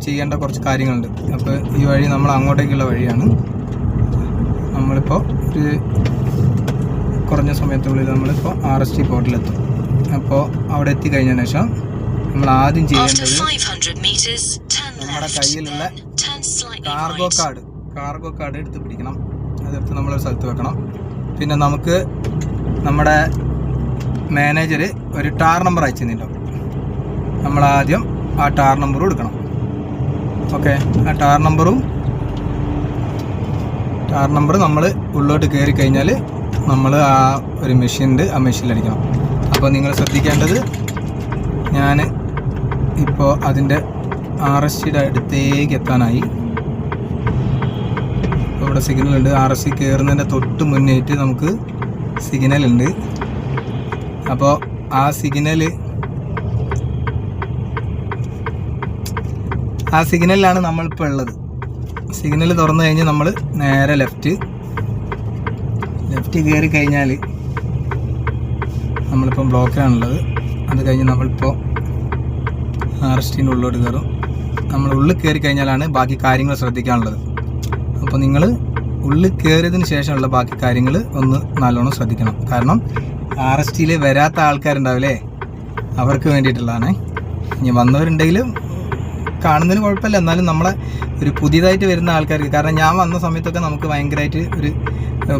ചെയ്യേണ്ട കുറച്ച് കാര്യങ്ങളുണ്ട്. അപ്പോൾ ഈ വഴി നമ്മൾ അങ്ങോട്ടേക്കുള്ള വഴിയാണ്. നമ്മളിപ്പോൾ ഒരു കുറഞ്ഞ സമയത്തുള്ളിൽ നമ്മളിപ്പോൾ RST പോർട്ടിലെത്തും. അപ്പോൾ അവിടെ എത്തിക്കഴിഞ്ഞതിന് ശേഷം നമ്മൾ ആദ്യം ചെയ്യേണ്ടത് നമ്മുടെ കയ്യിലുള്ള കാർഗോ കാർഡ് എടുത്ത് പിടിക്കണം. അതെടുത്ത് നമ്മളൊരു സ്ഥലത്ത് വെക്കണം. പിന്നെ നമുക്ക് നമ്മുടെ മാനേജർ ഒരു ടാർ നമ്പർ അയച്ചു തന്നിട്ടുണ്ടാവും. നമ്മളാദ്യം ആ ടാർ നമ്പറും എടുക്കണം. ഓക്കെ, ആ ടാർ നമ്പർ നമ്മൾ ഉള്ളോട്ട് കയറി കഴിഞ്ഞാൽ നമ്മൾ ആ ഒരു മെഷീനുണ്ട്, ആ മെഷീനിലടിക്കണം. അപ്പോൾ നിങ്ങൾ ശ്രദ്ധിക്കേണ്ടത്, ഞാൻ ഇപ്പോൾ അതിൻ്റെ RSTയുടെ അടുത്തേക്ക് എത്താനായി. ഇവിടെ സിഗ്നലുണ്ട്. RST കയറുന്നതിൻ്റെ തൊട്ട് മുന്നേറ്റ് നമുക്ക് സിഗ്നലുണ്ട്. അപ്പോൾ ആ സിഗ്നലിലാണ് നമ്മളിപ്പോൾ ഉള്ളത്. സിഗ്നൽ തുറന്നു കഴിഞ്ഞ് നമ്മൾ നേരെ ലെഫ്റ്റ് കയറി കഴിഞ്ഞാൽ നമ്മളിപ്പം ബ്ലോക്കിലാണുള്ളത്. അത് കഴിഞ്ഞ് നമ്മളിപ്പോൾ RSTൻ്റെ ഉള്ളിലോട്ട് കയറും. നമ്മൾ ഉള്ളിൽ കയറി കഴിഞ്ഞാലാണ് ബാക്കി കാര്യങ്ങൾ ശ്രദ്ധിക്കാനുള്ളത്. അപ്പോൾ നിങ്ങൾ ഉള്ളിൽ കയറിയതിന് ശേഷമുള്ള ബാക്കി കാര്യങ്ങൾ ഒന്ന് നല്ലോണം ശ്രദ്ധിക്കണം. കാരണം RSTയിൽ വരാത്ത ആൾക്കാരുണ്ടാവില്ലേ, അവർക്ക് വേണ്ടിയിട്ടുള്ളതാണ്. ഇനി വന്നവരുണ്ടെങ്കിൽ കാണുന്നതിന് കുഴപ്പമില്ല, എന്നാലും നമ്മളെ ഒരു പുതിയതായിട്ട് വരുന്ന ആൾക്കാർക്ക്, കാരണം ഞാൻ വന്ന സമയത്തൊക്കെ നമുക്ക് ഭയങ്കരമായിട്ട് ഒരു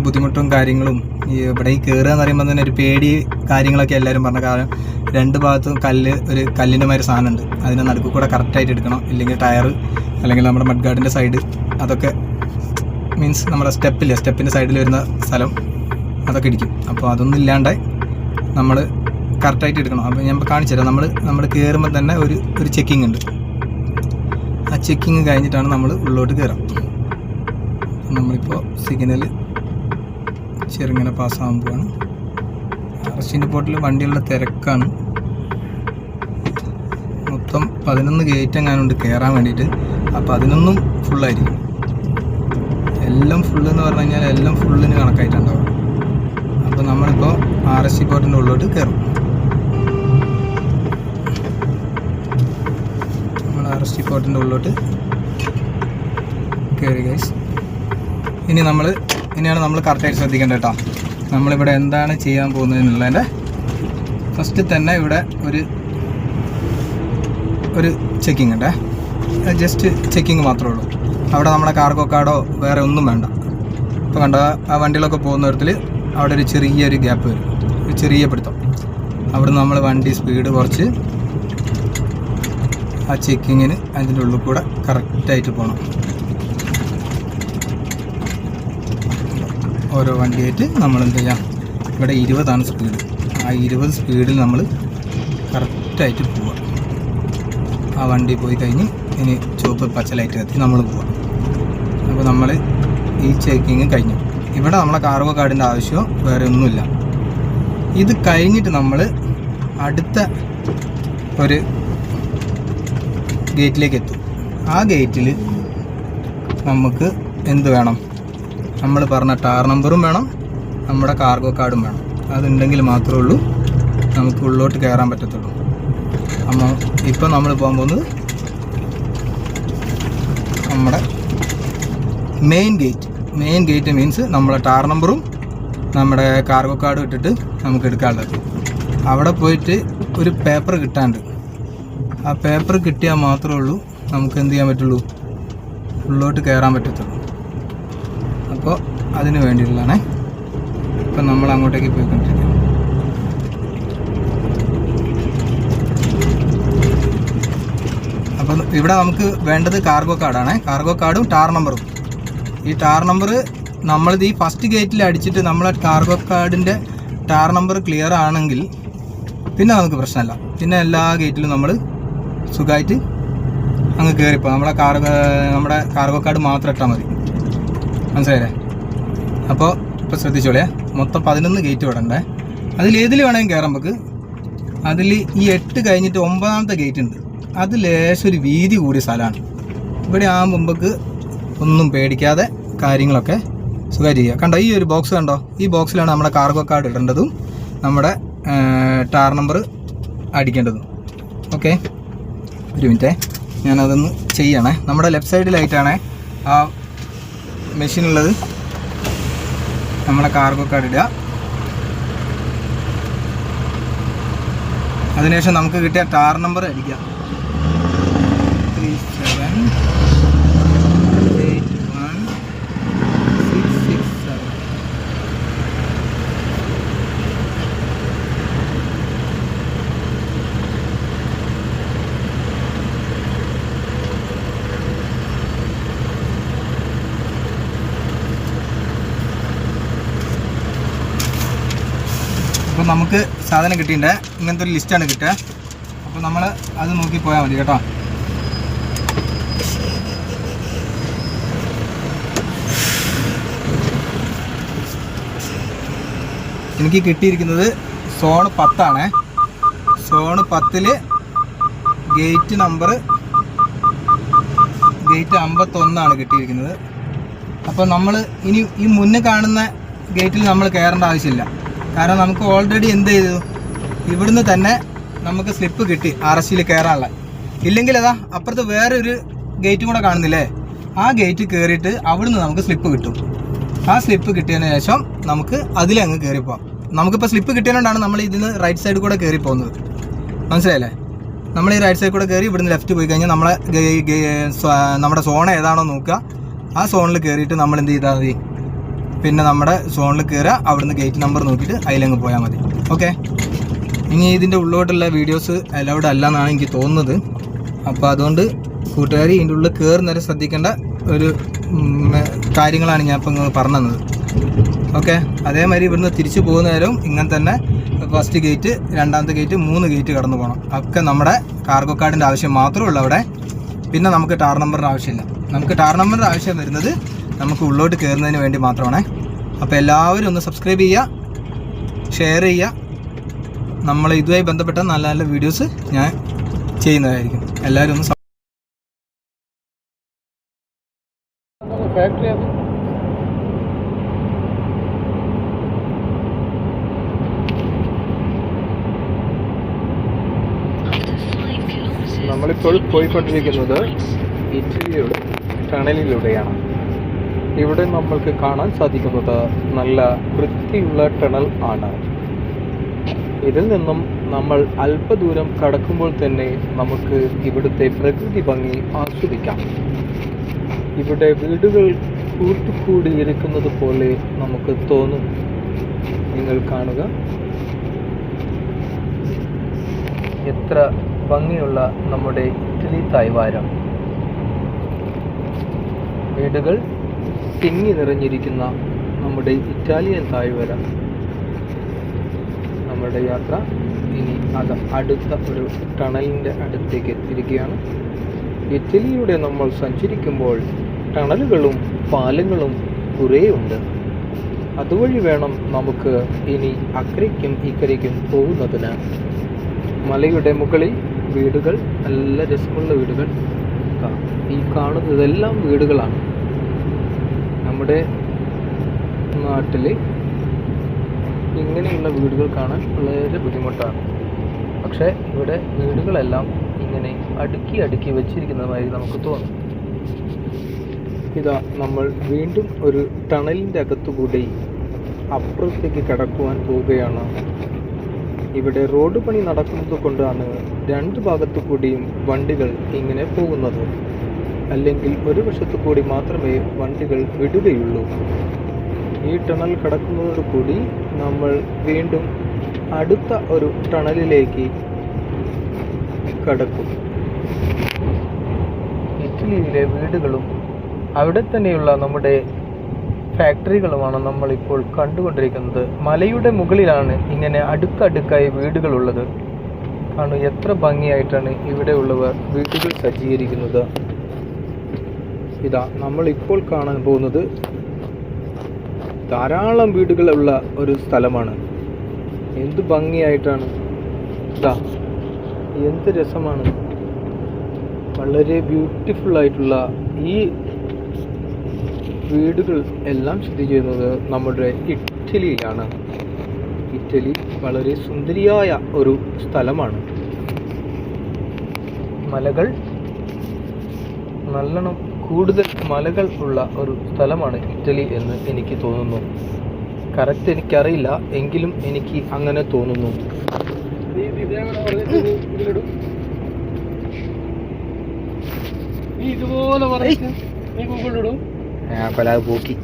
ബുദ്ധിമുട്ടും കാര്യങ്ങളും, ഈ ഇവിടെ ഈ കയറുക എന്ന് പറയുമ്പോൾ തന്നെ ഒരു പേടി കാര്യങ്ങളൊക്കെ എല്ലാവരും പറഞ്ഞ. കാരണം രണ്ട് ഭാഗത്തും ഒരു കല്ലിൻ്റെ മാതിരി സാധനമുണ്ട്, അതിൻ്റെ നടുക്ക് കൂടെ കറക്റ്റായിട്ട് എടുക്കണം. ഇല്ലെങ്കിൽ ടയർ അല്ലെങ്കിൽ നമ്മുടെ മഡ് ഗാർഡിൻ്റെ സൈഡ്, അതൊക്കെ മീൻസ് നമ്മുടെ സ്റ്റെപ്പിൻ്റെ സൈഡിൽ വരുന്ന സ്ഥലം, അതൊക്കെ ഇടിക്കും. അപ്പോൾ അതൊന്നും ഇല്ലാണ്ട് നമ്മൾ കറക്റ്റായിട്ട് എടുക്കണം. അപ്പോൾ ഞാൻ കാണിച്ചു തരാം. നമ്മൾ കയറുമ്പോൾ തന്നെ ഒരു ചെക്കിംഗ് ഉണ്ട്. ആ ചെക്കിങ് കഴിഞ്ഞിട്ടാണ് നമ്മൾ ഉള്ളോട്ട് കയറാം. നമ്മളിപ്പോൾ സിഗ്നൽ ചെറുങ്ങനെ പാസ്സാകാൻ പോവാണ്. RSTൻ്റെ പോർട്ടിൽ വണ്ടികളുടെ തിരക്കാണ്. മൊത്തം 11 ഗേറ്റ് എങ്ങാനുണ്ട് കയറാൻ വേണ്ടിയിട്ട്. അപ്പോൾ 11 ഫുള്ളായിരിക്കും. എല്ലാം ഫുള്ളെന്ന് പറഞ്ഞു കഴിഞ്ഞാൽ എല്ലാം ഫുള്ളിന് കണക്കായിട്ടുണ്ടാവും. അപ്പോൾ നമ്മളിപ്പോൾ RST പോർട്ടിൻ്റെ ഉള്ളോട്ട് കയറും. RST പോർട്ടിൻ്റെ ഉള്ളിലോട്ട് കയറി ഗൈസ്. ഇനിയാണ് നമ്മൾ കറക്റ്റായിട്ട് ശ്രദ്ധിക്കേണ്ടത് കേട്ടോ. നമ്മളിവിടെ എന്താണ് ചെയ്യാൻ പോകുന്നതെന്നുള്ളതിൻ്റെ ഫസ്റ്റ് തന്നെ ഇവിടെ ഒരു ചെക്കിംഗ് ഉണ്ട്. ജസ്റ്റ് ചെക്കിങ് മാത്രമേ ഉള്ളൂ. അവിടെ നമ്മുടെ കാർഗോ കാർഡോ വേറെ ഒന്നും വേണ്ട. ഇപ്പോൾ കണ്ട ആ വണ്ടികളൊക്കെ പോകുന്ന തരത്തിൽ അവിടെ ഒരു ചെറിയൊരു ഗ്യാപ്പ് വരും, ഒരു ചെറിയ പിടുത്തം. അവിടെ നമ്മൾ വണ്ടി സ്പീഡ് കുറച്ച് ആ ചെക്കിങ്ങിന് അതിൻ്റെ ഉള്ളിൽ കൂടെ കറക്റ്റായിട്ട് പോകണം. ഓരോ വണ്ടിയായിട്ട് നമ്മൾ എന്ത് ചെയ്യാം, ഇവിടെ 20 സ്പീഡ്. ആ 20 സ്പീഡിൽ നമ്മൾ കറക്റ്റായിട്ട് പോവുക. ആ വണ്ടി പോയി കഴിഞ്ഞ് ഇനി ചുവപ്പ് പച്ച ലൈറ്റ് കത്തി നമ്മൾ പോവാം. അപ്പോൾ നമ്മൾ ഈ ചെക്കിങ് കഴിഞ്ഞു. ഇവിടെ നമ്മളെ കാർഗോ കാർഡിൻ്റെ ആവശ്യമോ വേറെ ഒന്നുമില്ല. ഇത് കഴിഞ്ഞിട്ട് നമ്മൾ അടുത്ത ഒരു ഗേറ്റിലേക്ക് എത്തും. ആ ഗേറ്റിൽ നമുക്ക് എന്ത് വേണം, നമ്മൾ പറഞ്ഞ ടാർ നമ്പറും വേണം, നമ്മുടെ കാർഗോ കാർഡും വേണം. അതുണ്ടെങ്കിൽ മാത്രമേ ഉള്ളൂ നമുക്ക് ഉള്ളോട്ട് കയറാൻ പറ്റത്തുള്ളൂ. അപ്പോൾ ഇപ്പോൾ നമ്മൾ പോകാൻ പോകുന്നത് നമ്മുടെ മെയിൻ ഗേറ്റ് മീൻസ് നമ്മളെ ടാർ നമ്പറും നമ്മുടെ കാർഗോ കാർഡും ഇട്ടിട്ട് നമുക്ക് എടുക്കാനുള്ളത്. അവിടെ പോയിട്ട് ഒരു പേപ്പർ കിട്ടാണ്ട്, ആ പേപ്പർ കിട്ടിയാൽ മാത്രമേ ഉള്ളൂ നമുക്ക് എന്ത് ചെയ്യാൻ പറ്റുള്ളൂ, ഉള്ളോട്ട് കയറാൻ പറ്റത്തുള്ളൂ. അപ്പോൾ അതിന് വേണ്ടിയിട്ടുള്ളതാണേ. ഇപ്പം നമ്മൾ അങ്ങോട്ടേക്ക് പോയിക്കൊണ്ടിരിക്കുക. അപ്പം ഇവിടെ നമുക്ക് വേണ്ടത് കാർഗോ കാർഡാണ്. കാർഗോ കാർഡും ടാർ നമ്പറും. ഈ ടാർ നമ്പർ നമ്മളിത് ഈ ഫസ്റ്റ് ഗേറ്റിൽ അടിച്ചിട്ട് നമ്മളെ കാർഗോ കാർഡിൻ്റെ ടാർ നമ്പർ ക്ലിയർ ആണെങ്കിൽ പിന്നെ നമുക്ക് പ്രശ്നമല്ല. പിന്നെ എല്ലാ ഗേറ്റിലും നമ്മൾ സുഖമായിട്ട് അങ്ങ് കയറിപ്പോൾ നമ്മുടെ കാർഗോ കാർഡ് മാത്രം ഇട്ടാൽ മതി. മനസ്സിലായില്ലേ? അപ്പോൾ ഇപ്പോൾ ശ്രദ്ധിച്ചോളേ, മൊത്തം 11 ഗേറ്റ് വിടണ്ടേ. അതിലേതിൽ വേണമെങ്കിൽ കയറാൻ നമുക്ക്. അതിൽ ഈ 8 കഴിഞ്ഞിട്ട് 9ാമത്തെ ഗേറ്റ് ഉണ്ട്. അത് ലേശം ഒരു വീതി കൂടിയ സ്ഥലമാണ്. ഇവിടെ ആകുമ്പോൾ നമുക്ക് ഒന്നും പേടിക്കാതെ കാര്യങ്ങളൊക്കെ സുഖമായിട്ട് ചെയ്യുക. കണ്ടോ, ഈ ഒരു ബോക്സ് കണ്ടോ, ഈ ബോക്സിലാണ് നമ്മുടെ കാർഗോ കാർഡ് ഇടേണ്ടതും നമ്മുടെ ടാർ നമ്പർ അടിക്കേണ്ടതും. ഓക്കെ, ഒരു മിനിറ്റേ. ഞാനതൊന്ന് ചെയ്യണേ. നമ്മുടെ ലെഫ്റ്റ് സൈഡിലായിട്ടാണ് ആ മെഷീൻ ഉള്ളത്. നമ്മളെ കാർഗോ കാർഡ് ഇടുക. അതിനുശേഷം നമുക്ക് കിട്ടിയ ടാർ നമ്പർ അടിക്കുക. 3781667. അപ്പോൾ നമുക്ക് സാധനം കിട്ടിയിട്ടുണ്ട്. ഇങ്ങനത്തെ ഒരു ലിസ്റ്റാണ് കിട്ടുക. അപ്പോൾ നമ്മൾ അത് നോക്കി പോയാൽ മതി കേട്ടോ. എനിക്ക് കിട്ടിയിരിക്കുന്നത് സോൺ 10 സോൺ 10 ഗേറ്റ് നമ്പർ 51 കിട്ടിയിരിക്കുന്നത്. അപ്പോൾ നമ്മൾ ഇനി ഈ മുന്നേ കാണുന്ന ഗേറ്റിൽ നമ്മൾ കയറേണ്ട ആവശ്യമില്ല. കാരണം നമുക്ക് ഓൾറെഡി എന്ത് ചെയ്തു, ഇവിടുന്ന് തന്നെ നമുക്ക് സ്ലിപ്പ് കിട്ടി RSTയിൽ കയറാനുള്ള. ഇല്ലെങ്കിൽ അതാ അപ്പുറത്ത് വേറെ ഒരു ഗേറ്റും കൂടെ കാണുന്നില്ലേ, ആ ഗേറ്റ് കയറിയിട്ട് അവിടുന്ന് നമുക്ക് സ്ലിപ്പ് കിട്ടും. ആ സ്ലിപ്പ് കിട്ടിയതിന് ശേഷം നമുക്ക് അതിലങ്ങ് കയറിപ്പോവാം. നമുക്കിപ്പോൾ സ്ലിപ്പ് കിട്ടിയതുകൊണ്ടാണ് നമ്മൾ ഇതിന് റൈറ്റ് സൈഡിൽ കൂടെ കയറി പോകുന്നത്. മനസ്സിലായില്ലേ? നമ്മൾ ഈ റൈറ്റ് സൈഡിൽ കൂടെ കയറി ഇവിടുന്ന് ലെഫ്റ്റ് പോയി കഴിഞ്ഞാൽ നമ്മുടെ സോൺ ഏതാണോ നോക്കുക, ആ സോണിൽ കയറിയിട്ട് നമ്മൾ എന്ത് ചെയ്താൽ മതി, പിന്നെ നമ്മുടെ സോണിൽ കയറുക, അവിടുന്ന് ഗേറ്റ് നമ്പർ നോക്കിയിട്ട് അതിലങ്ങ് പോയാൽ മതി. ഓക്കെ. ഇനി ഇതിൻ്റെ ഉള്ളോട്ടുള്ള വീഡിയോസ് അലൗഡ് അല്ല എന്നാണ് എനിക്ക് തോന്നുന്നത്. അപ്പോൾ അതുകൊണ്ട് കൂട്ടുകാർ ഇതിൻ്റെ ഉള്ളിൽ കയറുന്നവരെ ശ്രദ്ധിക്കേണ്ട ഒരു കാര്യങ്ങളാണ് ഞാൻ ഇപ്പം പറഞ്ഞു തന്നത്. ഓക്കെ. അതേമാതിരി ഇവിടുന്ന് തിരിച്ചു പോകുന്ന നേരവും ഇങ്ങനെ തന്നെ ഫസ്റ്റ് ഗേറ്റ്, രണ്ടാമത്തെ ഗേറ്റ്, 3 ഗേറ്റ് കടന്നു പോകണം. ഒക്കെ നമ്മുടെ കാർഗോ കാർഡിൻ്റെ ആവശ്യം മാത്രമേ ഉള്ളൂ അവിടെ. പിന്നെ നമുക്ക് ടാർ നമ്പറിൻ്റെ ആവശ്യമില്ല. നമുക്ക് ടാർ നമ്പറിൻ്റെ ആവശ്യം വരുന്നത് നമുക്ക് ഉള്ളോട്ട് കയറുന്നതിന് വേണ്ടി മാത്രമാണ്. അപ്പോൾ എല്ലാവരും ഒന്ന് സബ്സ്ക്രൈബ് ചെയ്യുക, ഷെയർ ചെയ്യുക. നമ്മൾ ഇതുമായി ബന്ധപ്പെട്ട നല്ല നല്ല വീഡിയോസ് ഞാൻ ചെയ്യുന്നതായിരിക്കും. എല്ലാവരും ഒന്ന് ഫാക്ടറി നമ്മളിപ്പോൾ പോയിക്കൊണ്ടിരിക്കുന്നത് ഇറ്റലിയുടെ ടണലിലൂടെയാണ്. ഇവിടെ നമ്മൾക്ക് കാണാൻ സാധിക്കുന്നത് നല്ല വൃത്തിയുള്ള ടണൽ ആണ്. ഇതിൽ നിന്നും നമ്മൾ അല്പദൂരം കടക്കുമ്പോൾ തന്നെ നമുക്ക് ഇവിടുത്തെ പ്രകൃതി ഭംഗി ആസ്വദിക്കാം. ഇവിടെ വീടുകൾ കൂട്ടുകൂടിയിരിക്കുന്നത് പോലെ നമുക്ക് തോന്നും. നിങ്ങൾ കാണുക, എത്ര ഭംഗിയുള്ള നമ്മുടെ ഇറ്റലി തായ്വാരം. വീടുകൾ തിങ്ങി നിറഞ്ഞിരിക്കുന്ന നമ്മുടെ ഇറ്റാലിയൻ തായ്വര. നമ്മുടെ യാത്ര ഇനി അടുത്ത ഒരു ടണലിൻ്റെ അടുത്തേക്ക് എത്തിയിരിക്കുകയാണ്. ഇറ്റലിയിലൂടെ നമ്മൾ സഞ്ചരിക്കുമ്പോൾ ടണലുകളും പാലങ്ങളും കുറേ ഉണ്ട്. അതുവഴി വേണം നമുക്ക് ഇനി അക്കരയ്ക്കും ഇക്കരയ്ക്കും പോകുന്നതിന്. മലയുടെ മുകളിൽ വീടുകൾ, നല്ല രസമുള്ള വീടുകൾ. ഈ കാണുന്നതെല്ലാം വീടുകളാണ്. നമ്മുടെ നാട്ടിൽ ഇങ്ങനെയുള്ള വീടുകൾ കാണാൻ വളരെ ബുദ്ധിമുട്ടാണ്. പക്ഷേ ഇവിടെ വീടുകളെല്ലാം ഇങ്ങനെ അടുക്കി അടുക്കി വെച്ചിരിക്കുന്നതായി നമുക്ക് തോന്നും. ഇതാ നമ്മൾ വീണ്ടും ഒരു ടണലിൻ്റെ അകത്തുകൂടി അപ്പുറത്തേക്ക് കടക്കുവാൻ പോവുകയാണ്. ഇവിടെ റോഡ് പണി നടക്കുന്നത് കൊണ്ടാണ് 2 ഭാഗത്തു കൂടിയും വണ്ടികൾ ഇങ്ങനെ പോകുന്നത്. അല്ലെങ്കിൽ ഒരു വശത്തു കൂടി മാത്രമേ വണ്ടികൾ വിടുകയുള്ളൂ. ഈ ടണൽ കടക്കുന്നതോടുകൂടി നമ്മൾ വീണ്ടും അടുത്ത ഒരു ടണലിലേക്ക് കടക്കും. ഇറ്റലിയിലെ വീടുകളും അവിടെ തന്നെയുള്ള നമ്മുടെ ഫാക്ടറികളുമാണ് നമ്മളിപ്പോൾ കണ്ടുകൊണ്ടിരിക്കുന്നത്. മലയുടെ മുകളിലാണ് ഇങ്ങനെ അടുക്കടുക്കായി വീടുകളുള്ളത്. കാണൂ, എത്ര ഭംഗിയായിട്ടാണ് ഇവിടെയുള്ളവർ വീടുകൾ സജ്ജീകരിക്കുന്നത്. ഇതാ നമ്മളിപ്പോൾ കാണാൻ പോകുന്നത് ധാരാളം വീടുകളുള്ള ഒരു സ്ഥലമാണ്. എന്ത് ഭംഗിയായിട്ടാണ്, ഇതാ എന്ത് രസമാണ്. വളരെ ബ്യൂട്ടിഫുൾ ആയിട്ടുള്ള ഈ വീടുകൾ എല്ലാം സ്ഥിതി ചെയ്യുന്നത് നമ്മുടെ ഇറ്റലിയിലാണ്. ഇറ്റലി വളരെ സുന്ദരിയായ ഒരു സ്ഥലമാണ്. മലകൾ നല്ലോണം കൂടുതൽ മലകൾ ഉള്ള ഒരു സ്ഥലമാണ് ഇറ്റലി എന്ന് എനിക്ക് തോന്നുന്നു. കറക്റ്റ് എനിക്കറിയില്ല, എങ്കിലും എനിക്ക് അങ്ങനെ തോന്നുന്നു. ഇതുപോലെ പോക്കി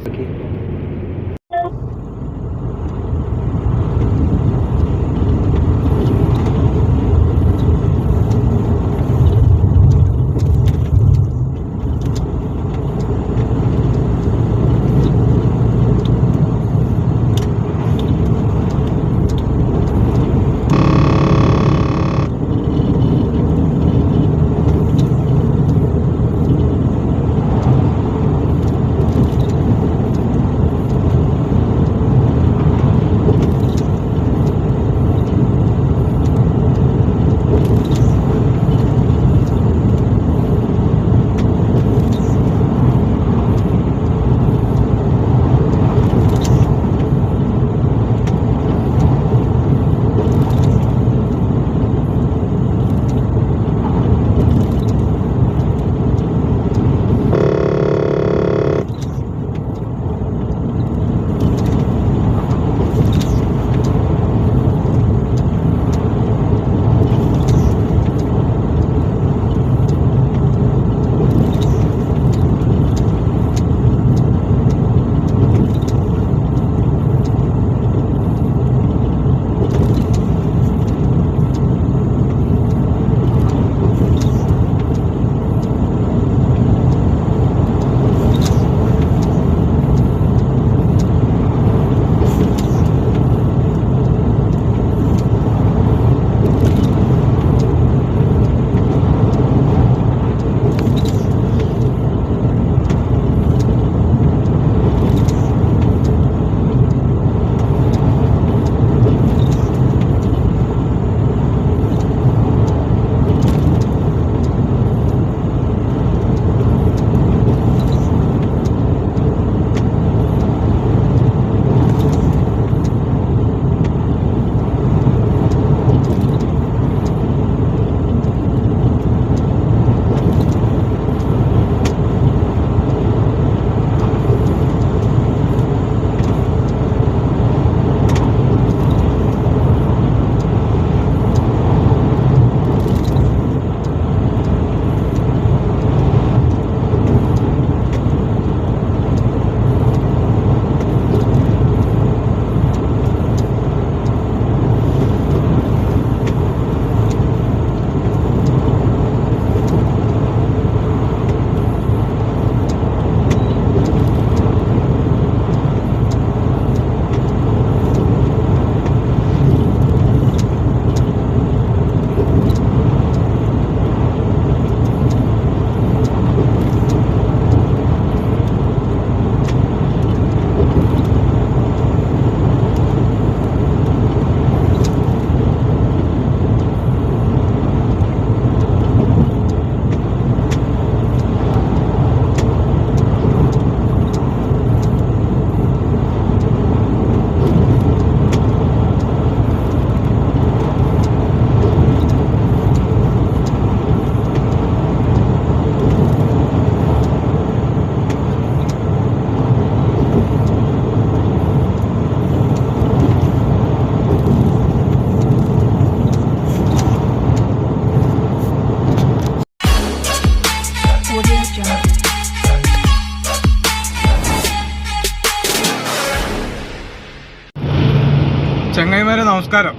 ചങ്ങായിമാരെ നമസ്കാരം.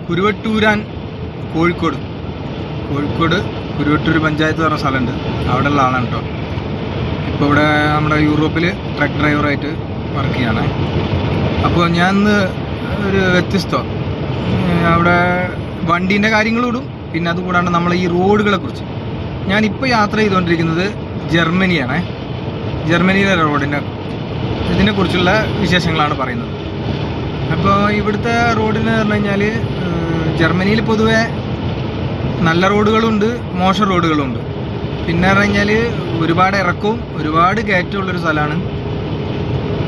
കുരുവട്ടൂരാൻ കോഴിക്കോട് കുരുവട്ടൂർ പഞ്ചായത്ത് പറഞ്ഞ സ്ഥലമുണ്ട്, അവിടെയുള്ള ആളാണ് കേട്ടോ. ഇപ്പോൾ ഇവിടെ നമ്മുടെ യൂറോപ്പിൽ ട്രക്ക് ഡ്രൈവറായിട്ട് വർക്ക് ചെയ്യാണ്. അപ്പോൾ ഞാൻ ഇന്ന് ഒരു വ്യത്യസ്തം അവിടെ വണ്ടീൻ്റെ കാര്യങ്ങളോടും പിന്നെ അതുകൂടാണ്ട് നമ്മളെ ഈ റോഡുകളെ കുറിച്ച്. ഞാനിപ്പോൾ യാത്ര ചെയ്തുകൊണ്ടിരിക്കുന്നത് ജർമ്മനിയാണ്. ജർമ്മനിയിലെ ഇതിനെക്കുറിച്ചുള്ള വിശേഷങ്ങളാണ് പറയുന്നത്. അപ്പോൾ ഇവിടുത്തെ റോഡിന് പറഞ്ഞു കഴിഞ്ഞാൽ ജർമ്മനിയിൽ പൊതുവെ നല്ല റോഡുകളുണ്ട്, മോശം റോഡുകളുണ്ട്. പിന്നെ പറഞ്ഞു കഴിഞ്ഞാൽ ഒരുപാട് ഇറക്കവും ഒരുപാട് കയറ്റമുള്ളൊരു സ്ഥലമാണ്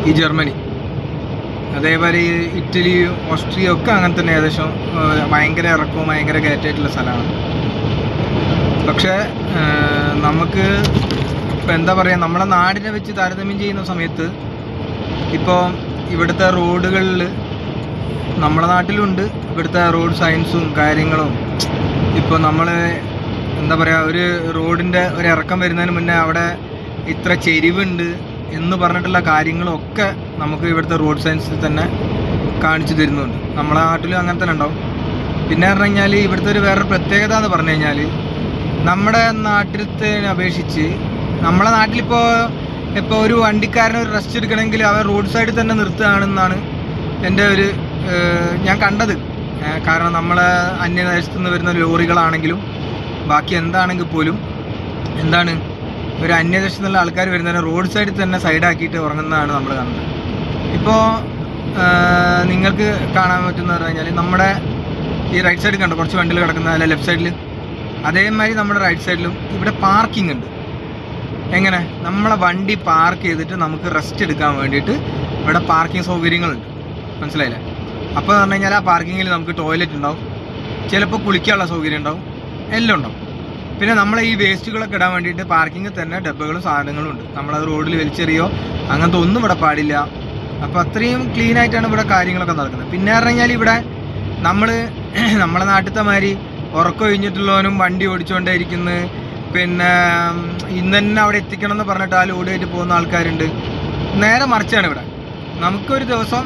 ഈ ജർമ്മനി. അതേപോലെ ഇറ്റലി, ഓസ്ട്രിയ ഒക്കെ അങ്ങനെ തന്നെ ഏകദേശം ഭയങ്കര ഇറക്കവും ഭയങ്കര കയറ്റമായിട്ടുള്ള സ്ഥലമാണ്. പക്ഷേ നമുക്ക് ഇപ്പം എന്താ പറയുക, നമ്മളെ നാടിനെ വെച്ച് താരതമ്യം ചെയ്യുന്ന സമയത്ത് ഇപ്പോൾ ഇവിടുത്തെ റോഡുകളിൽ നമ്മളെ നാട്ടിലുണ്ട് ഇവിടുത്തെ റോഡ് സയൻസും കാര്യങ്ങളും. ഇപ്പോൾ നമ്മൾ എന്താ പറയുക, ഒരു റോഡിൻ്റെ ഒരു ഇറക്കം വരുന്നതിന് മുന്നേ അവിടെ ഇത്ര ചെരിവുണ്ട് എന്ന് പറഞ്ഞിട്ടുള്ള കാര്യങ്ങളൊക്കെ നമുക്ക് ഇവിടുത്തെ റോഡ് സയൻസിൽ തന്നെ കാണിച്ചു തരുന്നുണ്ട്. നമ്മളെ നാട്ടിലും അങ്ങനെ തന്നെ ഉണ്ടാവും. പിന്നെ പറഞ്ഞു കഴിഞ്ഞാൽ ഇവിടുത്തെ ഒരു വേറൊരു പ്രത്യേകത എന്ന് പറഞ്ഞു കഴിഞ്ഞാൽ, നമ്മുടെ നാട്ടിലത്തെ അപേക്ഷിച്ച് നമ്മളെ നാട്ടിലിപ്പോൾ ഒരു വണ്ടിക്കാരന് ഒരു റെസ്റ്റ് എടുക്കണമെങ്കിൽ അവൻ റോഡ് സൈഡിൽ തന്നെ നിർത്തുകയാണെന്നാണ് എൻ്റെ ഒരു ഞാൻ കണ്ടത്. കാരണം നമ്മളെ അന്യദേശത്തു നിന്ന് വരുന്ന ലോറികളാണെങ്കിലും ബാക്കി എന്താണെങ്കിൽ പോലും എന്താണ്, ഒരു അന്യദേശത്തു നിന്നുള്ള ആൾക്കാർ വരുന്നതിന് റോഡ് സൈഡിൽ തന്നെ സൈഡാക്കിയിട്ട് ഉറങ്ങുന്നതാണ് നമ്മൾ കാണുന്നത്. ഇപ്പോൾ നിങ്ങൾക്ക് കാണാൻ പറ്റുന്ന പറഞ്ഞു കഴിഞ്ഞാൽ നമ്മുടെ ഈ റൈറ്റ് സൈഡിൽ കണ്ടോ കുറച്ച് വണ്ടികൾ കിടക്കുന്ന, അല്ല ലെഫ്റ്റ് സൈഡിൽ, അതേമാതിരി നമ്മുടെ റൈറ്റ് സൈഡിലും ഇവിടെ പാർക്കിംഗ് ഉണ്ട്. എങ്ങനെ, നമ്മളെ വണ്ടി പാർക്ക് ചെയ്തിട്ട് നമുക്ക് റെസ്റ്റ് എടുക്കാൻ വേണ്ടിയിട്ട് ഇവിടെ പാർക്കിംഗ് സൗകര്യങ്ങളുണ്ട്. മനസ്സിലായില്ലേ? അപ്പോൾ എന്ന് പറഞ്ഞു കഴിഞ്ഞാൽ ആ പാർക്കിങ്ങിൽ നമുക്ക് ടോയ്ലറ്റ് ഉണ്ടാവും, ചിലപ്പോൾ കുളിക്കാനുള്ള സൗകര്യം ഉണ്ടാവും, എല്ലാം ഉണ്ടാവും. പിന്നെ നമ്മളെ ഈ വേസ്റ്റുകളൊക്കെ ഇടാൻ വേണ്ടിയിട്ട് പാർക്കിങ്ങിൽ തന്നെ ഡബ്ബകളും സാധനങ്ങളും ഉണ്ട്. നമ്മളത് റോഡിൽ വലിച്ചെറിയോ അങ്ങനത്തെ ഒന്നും ഇവിടെ പാടില്ല. അപ്പോൾ അത്രയും ക്ലീൻ ആയിട്ടാണ് ഇവിടെ കാര്യങ്ങളൊക്കെ നടക്കുന്നത്. പിന്നെ പറഞ്ഞു കഴിഞ്ഞാൽ ഇവിടെ നമ്മളെ നാട്ടിലത്തെ മാതിരി ഉറക്കം ഒഴിഞ്ഞിട്ടുള്ളവനും വണ്ടി ഓടിച്ചുകൊണ്ടേ ഇരിക്കുന്നത്, പിന്നെ ഇന്ന് തന്നെ അവിടെ എത്തിക്കണം എന്ന് പറഞ്ഞിട്ട് ആ ലോഡായിട്ട് പോകുന്ന ആൾക്കാരുണ്ട്. നേരെ മറിച്ചാണ് ഇവിടെ. നമുക്കൊരു ദിവസം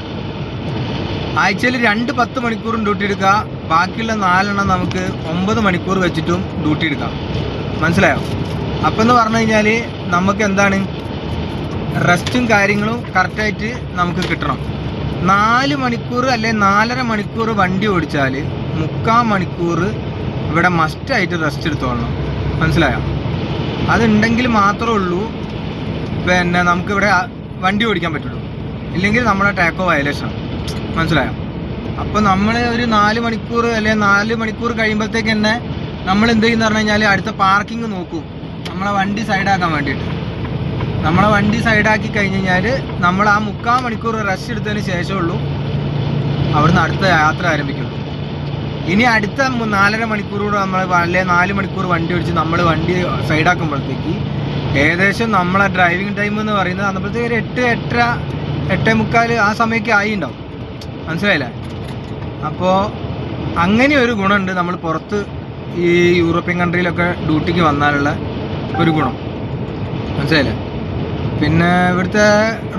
ആഴ്ചയിൽ 10 മണിക്കൂറും ഡ്യൂട്ടി എടുക്കുക, ബാക്കിയുള്ള 4 നമുക്ക് 9 മണിക്കൂർ വെച്ചിട്ടും ഡ്യൂട്ടി എടുക്കാം. മനസ്സിലായോ? അപ്പം എന്ന് പറഞ്ഞു കഴിഞ്ഞാൽ നമുക്ക് എന്താണ്, റെസ്റ്റും കാര്യങ്ങളും കറക്റ്റായിട്ട് നമുക്ക് കിട്ടണം. 4 മണിക്കൂർ അല്ലെങ്കിൽ 4.5 മണിക്കൂർ വണ്ടി ഓടിച്ചാൽ 3/4 മണിക്കൂർ ഇവിടെ മസ്റ്റായിട്ട് റെസ്റ്റ് എടുത്തോളണം. മനസ്സിലായോ? അതുണ്ടെങ്കിൽ മാത്രമേ ഉള്ളൂ പിന്നെ നമുക്കിവിടെ വണ്ടി ഓടിക്കാൻ പറ്റുള്ളൂ. ഇല്ലെങ്കിൽ നമ്മുടെ ടാക്കോ വയലേഷനാണ്. മനസ്സിലായോ? അപ്പോൾ നമ്മൾ ഒരു 4 മണിക്കൂർ അല്ലെങ്കിൽ 4 മണിക്കൂർ കഴിയുമ്പോഴത്തേക്ക് തന്നെ നമ്മൾ എന്ത് ചെയ്യുന്ന പറഞ്ഞു കഴിഞ്ഞാൽ അടുത്ത പാർക്കിംഗ് നോക്കും, നമ്മളെ വണ്ടി സൈഡാക്കാൻ വേണ്ടിയിട്ട്. നമ്മളെ വണ്ടി സൈഡാക്കി കഴിഞ്ഞ് കഴിഞ്ഞാൽ നമ്മൾ ആ 3/4 മണിക്കൂർ റെസ്റ്റ് എടുത്തതിന് ശേഷമുള്ളൂ അവിടുന്ന് അടുത്ത യാത്ര ആരംഭിക്കുള്ളൂ. ഇനി അടുത്ത 4.5 മണിക്കൂർ കൂടെ നമ്മൾ അല്ലെങ്കിൽ 4 മണിക്കൂർ വണ്ടി ഓടിച്ച് നമ്മൾ വണ്ടി സൈഡാക്കുമ്പോഴത്തേക്ക് ഏകദേശം നമ്മളെ ഡ്രൈവിംഗ് ടൈം എന്ന് പറയുന്നത് അന്നപ്പോഴത്തേക്ക് ഒരു 8, 8:45 ആ സമയമൊക്കെ ആയി ഉണ്ടാവും. മനസ്സിലായില്ലേ? അപ്പോൾ അങ്ങനെ ഒരു ഗുണമുണ്ട് നമ്മൾ പുറത്ത് ഈ യൂറോപ്യൻ കൺട്രിയിലൊക്കെ ഡ്യൂട്ടിക്ക് വന്നാലുള്ള ഒരു ഗുണം. മനസ്സിലായില്ലേ? പിന്നെ ഇവിടുത്തെ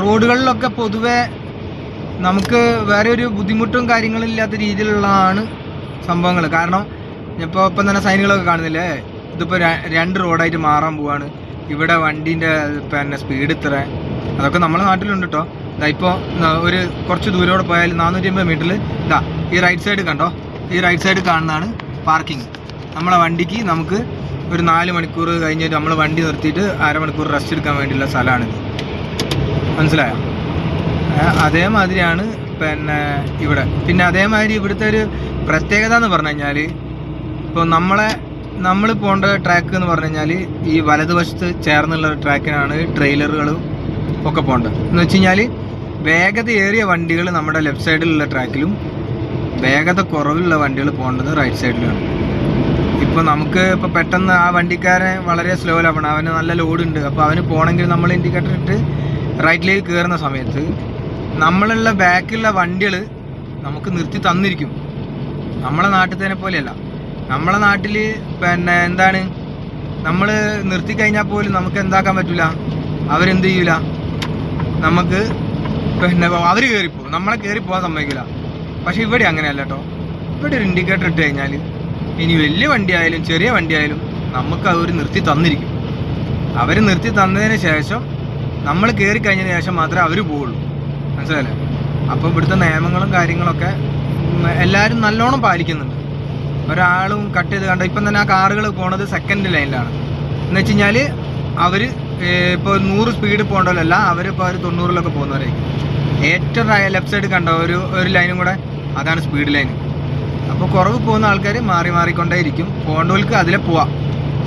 റോഡുകളിലൊക്കെ പൊതുവെ നമുക്ക് വേറെ ഒരു ബുദ്ധിമുട്ടും കാര്യങ്ങളും ഇല്ലാത്ത രീതിയിലുള്ളതാണ് സംഭവങ്ങൾ. കാരണം ഇപ്പം തന്നെ സൈനുകളൊക്കെ കാണുന്നില്ലേ, ഇതിപ്പോൾ 2 റോഡായിട്ട് മാറാൻ പോവാണ്. ഇവിടെ വണ്ടീൻ്റെ പിന്നെ സ്പീഡ് ഇത്ര, അതൊക്കെ നമ്മുടെ നാട്ടിലുണ്ട് കേട്ടോ. ഇപ്പോൾ ഒരു കുറച്ച് ദൂരോടെ പോയാൽ 450 മീറ്ററിൽ ഈ റൈറ്റ് സൈഡ് കണ്ടോ, ഈ റൈറ്റ് സൈഡ് കാണുന്നതാണ് പാർക്കിംഗ്. നമ്മളെ വണ്ടിക്ക് നമുക്ക് ഒരു 4 മണിക്കൂർ കഴിഞ്ഞിട്ട് നമ്മൾ വണ്ടി നിർത്തിയിട്ട് 1/2 മണിക്കൂർ റെസ്റ്റ് എടുക്കാൻ വേണ്ടിയുള്ള സ്ഥലമാണിത്. മനസ്സിലായോ? അതേമാതിരിയാണ് ഇവിടെ. പിന്നെ അതേമാതിരി ഇവിടുത്തെ ഒരു പ്രത്യേകത എന്ന് പറഞ്ഞു കഴിഞ്ഞാൽ, ഇപ്പോൾ നമ്മൾ പോകേണ്ട ട്രാക്ക് എന്ന് പറഞ്ഞു കഴിഞ്ഞാൽ ഈ വലതുവശത്ത് ചേർന്നുള്ള ട്രാക്കിനാണ് ട്രെയിലറുകളും ഒക്കെ പോകേണ്ടത്. എന്ന് വെച്ച് കഴിഞ്ഞാൽ വേഗത ഏറിയ വണ്ടികൾ നമ്മുടെ ലെഫ്റ്റ് സൈഡിലുള്ള ട്രാക്കിലും വേഗത കുറവുള്ള വണ്ടികൾ പോകേണ്ടത് റൈറ്റ് സൈഡിലാണ്. ഇപ്പോൾ നമുക്ക് ഇപ്പോൾ പെട്ടെന്ന് ആ വണ്ടിക്കാരൻ വളരെ സ്ലോയിലാവണം, അവന് നല്ല ലോഡുണ്ട്, അപ്പോൾ അവന് പോകണമെങ്കിൽ നമ്മൾ ഇൻഡിക്കേറ്റർ ഇട്ട് റൈറ്റിലേക്ക് കയറുന്ന സമയത്ത് നമ്മളുള്ള ബാക്കിലുള്ള വണ്ടികൾ നമുക്ക് നിർത്തി തന്നിരിക്കും. നമ്മളെ നാട്ടിൽ പോലെയല്ല. നമ്മളെ നാട്ടിൽ പിന്നെ എന്താണ്, നമ്മൾ നിർത്തി കഴിഞ്ഞാൽ പോലും നമുക്ക് എന്താക്കാൻ പറ്റില്ല, അവരെന്ത് ചെയ്യില്ല, നമുക്ക് പിന്നെ അവർ കയറിപ്പോകും, നമ്മളെ കയറിപ്പോകാൻ സമ്മതിക്കില്ല. പക്ഷെ ഇവിടെ അങ്ങനെയല്ല കേട്ടോ. ഇവിടെ ഒരു ഇൻഡിക്കേറ്റർ ഇട്ട് കഴിഞ്ഞാൽ ഇനി വലിയ വണ്ടി ആയാലും ചെറിയ വണ്ടി ആയാലും നമുക്ക് അവർ നിർത്തി തന്നിരിക്കും. അവർ നിർത്തി തന്നതിന് ശേഷം നമ്മൾ കയറി കഴിഞ്ഞതിന് ശേഷം മാത്രമേ അവർ പോവുള്ളൂ. മനസ്സിലായില്ലേ? അപ്പോൾ ഇവിടുത്തെ നിയമങ്ങളും കാര്യങ്ങളൊക്കെ എല്ലാവരും നല്ലോണം പാലിക്കുന്നുണ്ട്. ഒരാളും കട്ട് ചെയ്ത് കണ്ട ഇപ്പം തന്നെ ആ കാറുകൾ പോണത് സെക്കൻഡ് ലൈനിലാണ്. എന്ന് വെച്ച് കഴിഞ്ഞാൽ അവർ ഇപ്പോൾ 100 സ്പീഡ് പോകേണ്ടതല്ല, അവരിപ്പോൾ 90-ലൊക്കെ പോകുന്നവരായിരിക്കും. ഏറ്റവും ലെഫ്റ്റ് സൈഡ് കണ്ടോ ഒരു ലൈനും കൂടെ, അതാണ് സ്പീഡ് ലൈൻ. അപ്പോൾ കുറവ് പോകുന്ന ആൾക്കാർ മാറിക്കൊണ്ടേയിരിക്കും. പോകേണ്ടവർക്ക് അതിലെ പോവാം,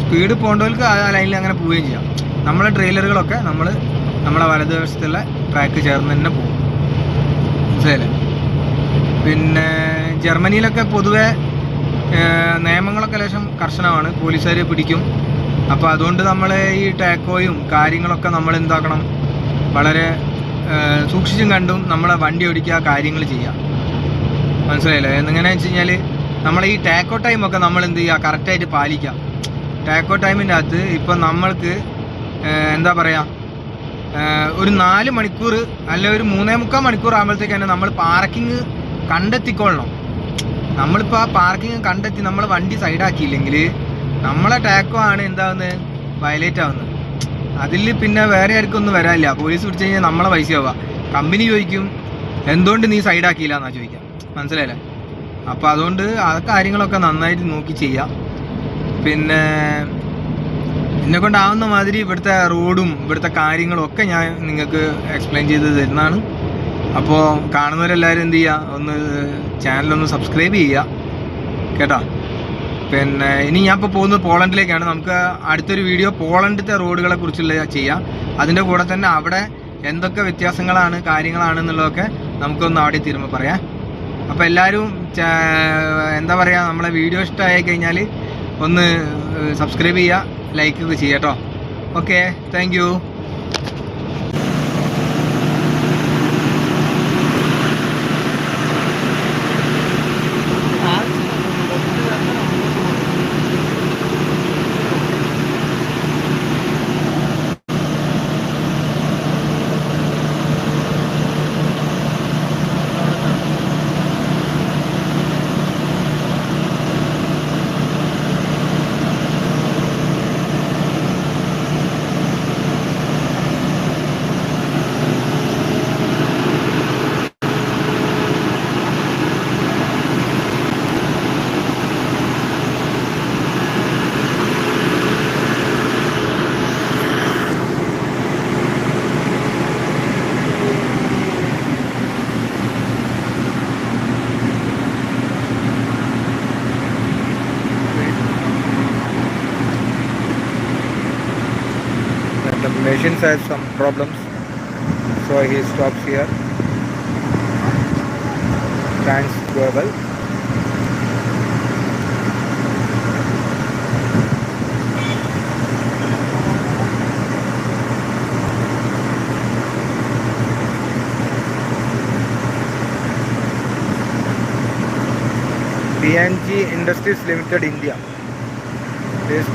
സ്പീഡ് പോകേണ്ടവർക്ക് ആ ലൈനിൽ അങ്ങനെ പോവുകയും ചെയ്യാം. നമ്മളെ ട്രെയിലറുകളൊക്കെ നമ്മളെ വലതുവശത്തുള്ള ട്രാക്ക് ചേർന്ന് തന്നെ പോകും. മനസ്സിലായില്ലേ? പിന്നെ ജർമ്മനിയിലൊക്കെ പൊതുവെ നിയമങ്ങളൊക്കെ ലേശം കർശനമാണ്, പോലീസുകാർ പിടിക്കും. അപ്പോൾ അതുകൊണ്ട് നമ്മൾ ഈ ടാക്കോയും കാര്യങ്ങളൊക്കെ നമ്മൾ എന്താക്കണം, വളരെ സൂക്ഷിച്ചും കണ്ടും നമ്മളെ വണ്ടി ഓടിക്കുക, കാര്യങ്ങൾ ചെയ്യുക. മനസ്സിലായില്ലേ? എങ്ങനെയാണെന്ന് വെച്ച് കഴിഞ്ഞാൽ നമ്മളെ ഈ ടാക്കോ ടൈമൊക്കെ നമ്മൾ എന്ത് ചെയ്യുക, കറക്റ്റായിട്ട് പാലിക്കാം. ടാക്കോ ടൈമിൻ്റെ അകത്ത് ഇപ്പം നമ്മൾക്ക് എന്താ പറയുക, ഒരു 4 മണിക്കൂർ അല്ല ഒരു 3.25 മണിക്കൂർ ആകുമ്പോഴത്തേക്ക് തന്നെ നമ്മൾ പാർക്കിങ് കണ്ടെത്തിക്കൊള്ളണം. നമ്മളിപ്പോൾ ആ പാർക്കിങ് കണ്ടെത്തി നമ്മൾ വണ്ടി സൈഡാക്കിയില്ലെങ്കിൽ നമ്മളെ ടാക്കോ ആണ് എന്താവുന്നത്, വയലേറ്റ് ആവുന്നത്. അതിൽ പിന്നെ വേറെ ആർക്കും ഒന്നും വരാനില്ല. പോലീസ് പിടിച്ചു കഴിഞ്ഞാൽ നമ്മളെ പൈസ ആവുക. കമ്പനി ചോദിക്കും എന്തുകൊണ്ട് നീ സൈഡാക്കിയില്ല എന്നാ ചോദിക്കാം. മനസ്സിലായില്ലേ? അപ്പോൾ അതുകൊണ്ട് ആ കാര്യങ്ങളൊക്കെ നന്നായിട്ട് നോക്കി ചെയ്യാം. പിന്നെ എന്നെ കൊണ്ടാവുന്ന മാതിരി ഇവിടുത്തെ റോഡും ഇവിടുത്തെ കാര്യങ്ങളും ഒക്കെ ഞാൻ നിങ്ങൾക്ക് എക്സ്പ്ലെയിൻ ചെയ്ത് തരുന്നതാണ്. അപ്പോൾ കാണുന്നവരെല്ലാവരും എന്ത് ചെയ്യുക, ഒന്ന് ചാനലൊന്ന് സബ്സ്ക്രൈബ് ചെയ്യുക കേട്ടോ. പിന്നെ ഇനി ഞാൻ ഇപ്പോൾ പോകുന്നത് പോളണ്ടിലേക്കാണ്. നമുക്ക് അടുത്തൊരു വീഡിയോ പോളണ്ടിലത്തെ റോഡുകളെ കുറിച്ചുള്ള ചെയ്യാം. അതിൻ്റെ കൂടെ തന്നെ അവിടെ എന്തൊക്കെ വ്യത്യാസങ്ങളാണ് കാര്യങ്ങളാണെന്നുള്ളതൊക്കെ നമുക്കൊന്ന് അവിടെ തീരുമ്പോൾ പറയാം. അപ്പോൾ എല്ലാവരും എന്താ പറയുക, നമ്മളെ വീഡിയോ ഇഷ്ടമായി കഴിഞ്ഞാൽ ഒന്ന് സബ്സ്ക്രൈബ് ചെയ്യുക, ലൈക്ക് ഒക്കെ ചെയ്യുക കേട്ടോ. Okay, thank you. The machine has some problems, so he stops here. Thanks Google. PNG Industries Limited India. This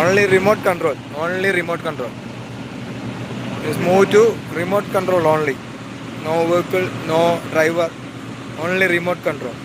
only remote control. Just move to remote control only. No vehicle, no driver, only remote control.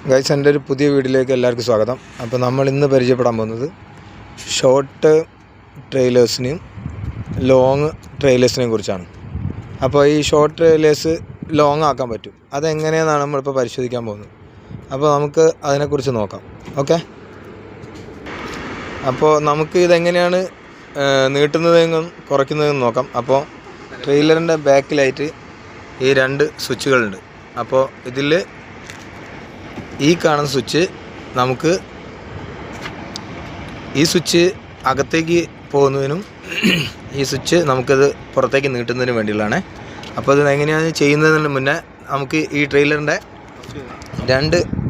Guys, എൻ്റെ ഒരു പുതിയ വീഡിയോയിലേക്ക് എല്ലാവർക്കും സ്വാഗതം. അപ്പോൾ നമ്മൾ ഇന്ന് പരിചയപ്പെടാൻ പോകുന്നത് ഷോർട്ട് ട്രെയിലേഴ്സിനെയും ലോങ് ട്രെയിലേഴ്സിനെയും കുറിച്ചാണ്. അപ്പോൾ ഈ ഷോർട്ട് ട്രെയിലേഴ്സ് ലോങ് ആക്കാൻ പറ്റും, അതെങ്ങനെയെന്നാണ് നമ്മളിപ്പോൾ പരിശോധിക്കാൻ പോകുന്നത്. അപ്പോൾ നമുക്ക് അതിനെക്കുറിച്ച് നോക്കാം. ഓക്കെ, അപ്പോൾ നമുക്ക് ഇതെങ്ങനെയാണ് നീട്ടുന്നതെന്നും കുറയ്ക്കുന്നതെന്നും നോക്കാം. അപ്പോൾ ട്രെയിലറിൻ്റെ ബാക്കിലായിട്ട് ഈ 2 സ്വിച്ചുകളുണ്ട്. അപ്പോൾ ഇതിൽ ഈ കാണുന്ന സ്വിച്ച് നമുക്ക് ഈ സ്വിച്ച് അകത്തേക്ക് പോകുന്നതിനും ഈ സ്വിച്ച് നമുക്കത് പുറത്തേക്ക് നീട്ടുന്നതിനും വേണ്ടിയുള്ളതാണ്. അപ്പോൾ ഇത് എങ്ങനെയാണ് ചെയ്യുന്നതിന് മുന്നേ നമുക്ക് ഈ ട്രെയിലറിൻ്റെ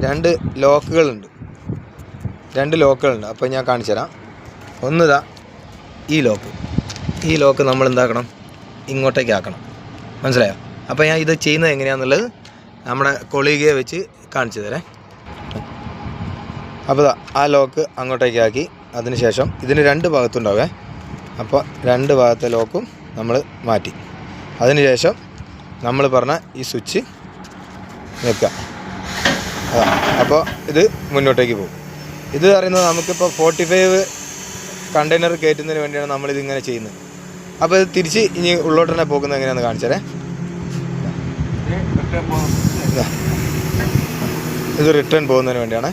രണ്ട് ലോക്കുകളുണ്ട്. അപ്പോൾ ഞാൻ കാണിച്ചു തരാം. ഒന്നിതാ ഈ ലോക്ക് നമ്മൾ എന്താക്കണം, ഇങ്ങോട്ടേക്ക് ആക്കണം. മനസ്സിലായോ? അപ്പോൾ ഞാൻ ഇത് ചെയ്യുന്നത് എങ്ങനെയാണെന്നുള്ളത് നമ്മുടെ കൊളീഗയെ വെച്ച് കാണിച്ചു തരാം. അപ്പോൾ ആ ലോക്ക് അങ്ങോട്ടേക്ക് ആക്കി, അതിനുശേഷം ഇതിന് 2 ഭാഗത്തുണ്ടാവേ. അപ്പോൾ 2 ഭാഗത്തെ ലോക്കും നമ്മൾ മാറ്റി, അതിനുശേഷം നമ്മൾ പറഞ്ഞ ഈ സ്വിച്ച് വെക്കുക. അപ്പോൾ ഇത് മുന്നോട്ടേക്ക് പോകും. ഇത് പറയുന്നത് നമുക്കിപ്പോൾ 45 കണ്ടെയ്നർ കയറ്റുന്നതിന് വേണ്ടിയാണ് നമ്മളിതിങ്ങനെ ചെയ്യുന്നത്. അപ്പോൾ ഇത് തിരിച്ച് ഇനി ഉള്ളോട്ട് തന്നെ പോകുന്നത് എങ്ങനെയാണെന്ന് കാണിച്ചാലേ. ഇത് റിട്ടേൺ പോകുന്നതിന് വേണ്ടിയാണ്.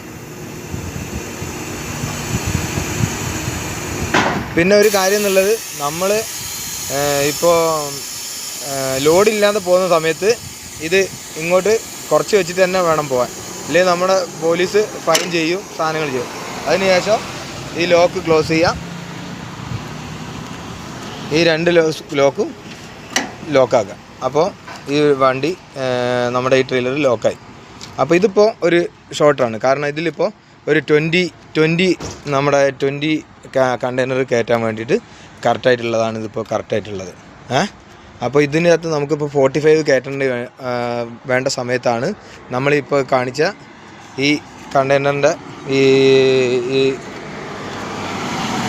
പിന്നെ ഒരു കാര്യം എന്നുള്ളത്, നമ്മൾ ഇപ്പോൾ ലോഡില്ലാതെ പോകുന്ന സമയത്ത് ഇത് ഇങ്ങോട്ട് കുറച്ച് വെച്ചിട്ട് തന്നെ വേണം പോകാൻ, ഇല്ലെങ്കിൽ നമ്മുടെ പോലീസ് ഫൈൻ ചെയ്യും, സാധനങ്ങൾ ചെയ്യും. അതിനുശേഷം ഈ ലോക്ക് ക്ലോസ് ചെയ്യാം. ഈ 2 ലോക്കും ലോക്കാക്കാം. അപ്പോൾ ഈ വണ്ടി നമ്മുടെ ഈ ട്രെയിലർ ലോക്കായി. അപ്പോൾ ഇതിപ്പോൾ ഒരു ഷോർട്ടാണ്, കാരണം ഇതിലിപ്പോൾ ഒരു 20 നമ്മുടെ 20 കണ്ടെയ്നർ കയറ്റാൻ വേണ്ടിയിട്ട് കറക്റ്റായിട്ടുള്ളതാണ് ഇതിപ്പോൾ കറക്റ്റായിട്ടുള്ളത്. അപ്പോൾ ഇതിനകത്ത് നമുക്കിപ്പോൾ 45 കയറ്റേണ്ടി വേണ്ട സമയത്താണ് നമ്മളിപ്പോൾ കാണിച്ച ഈ കണ്ടെയ്നറിൻ്റെ ഈ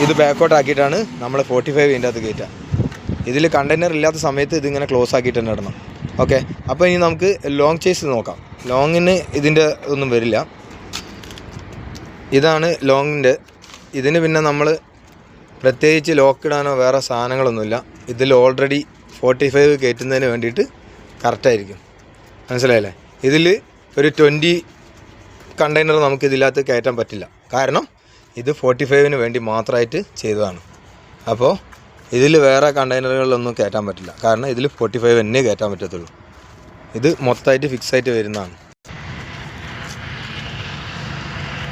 ഇത് ബാക്കോട്ട് ആക്കിയിട്ടാണ് നമ്മൾ 45 ഇതിൻ്റെ അകത്ത് കയറ്റുക. ഇതിൽ കണ്ടെയ്നർ ഇല്ലാത്ത സമയത്ത് ഇതിങ്ങനെ ക്ലോസ് ആക്കിയിട്ട് തന്നെ ഇടണം. ഓക്കെ, അപ്പോൾ ഇനി നമുക്ക് ലോങ് ചേസ് നോക്കാം. ലോങ്ങിന് ഇതിൻ്റെ ഒന്നും വരില്ല. ഇതാണ് ലോങ്ങിൻ്റെ. ഇതിന് പിന്നെ നമ്മൾ പ്രത്യേകിച്ച് ലോക്കിടാനോ വേറെ സാധനങ്ങളൊന്നുമില്ല. ഇതിൽ ഓൾറെഡി 45 കയറ്റുന്നതിന് വേണ്ടിയിട്ട് കറക്റ്റായിരിക്കും. മനസ്സിലായല്ലേ? ഇതിൽ ഒരു 20 കണ്ടെയ്നർ നമുക്ക് ഇതിനകത്ത് കയറ്റാൻ പറ്റില്ല, കാരണം ഇത് 45 വേണ്ടി മാത്രമായിട്ട് ചെയ്തതാണ്. അപ്പോൾ ഇതിൽ വേറെ കണ്ടെയ്നറുകളിലൊന്നും കയറ്റാൻ പറ്റില്ല, കാരണം ഇതിൽ 45 തന്നെ കയറ്റാൻ പറ്റത്തുള്ളൂ. ഇത് മൊത്തമായിട്ട് ഫിക്സായിട്ട് വരുന്നതാണ്.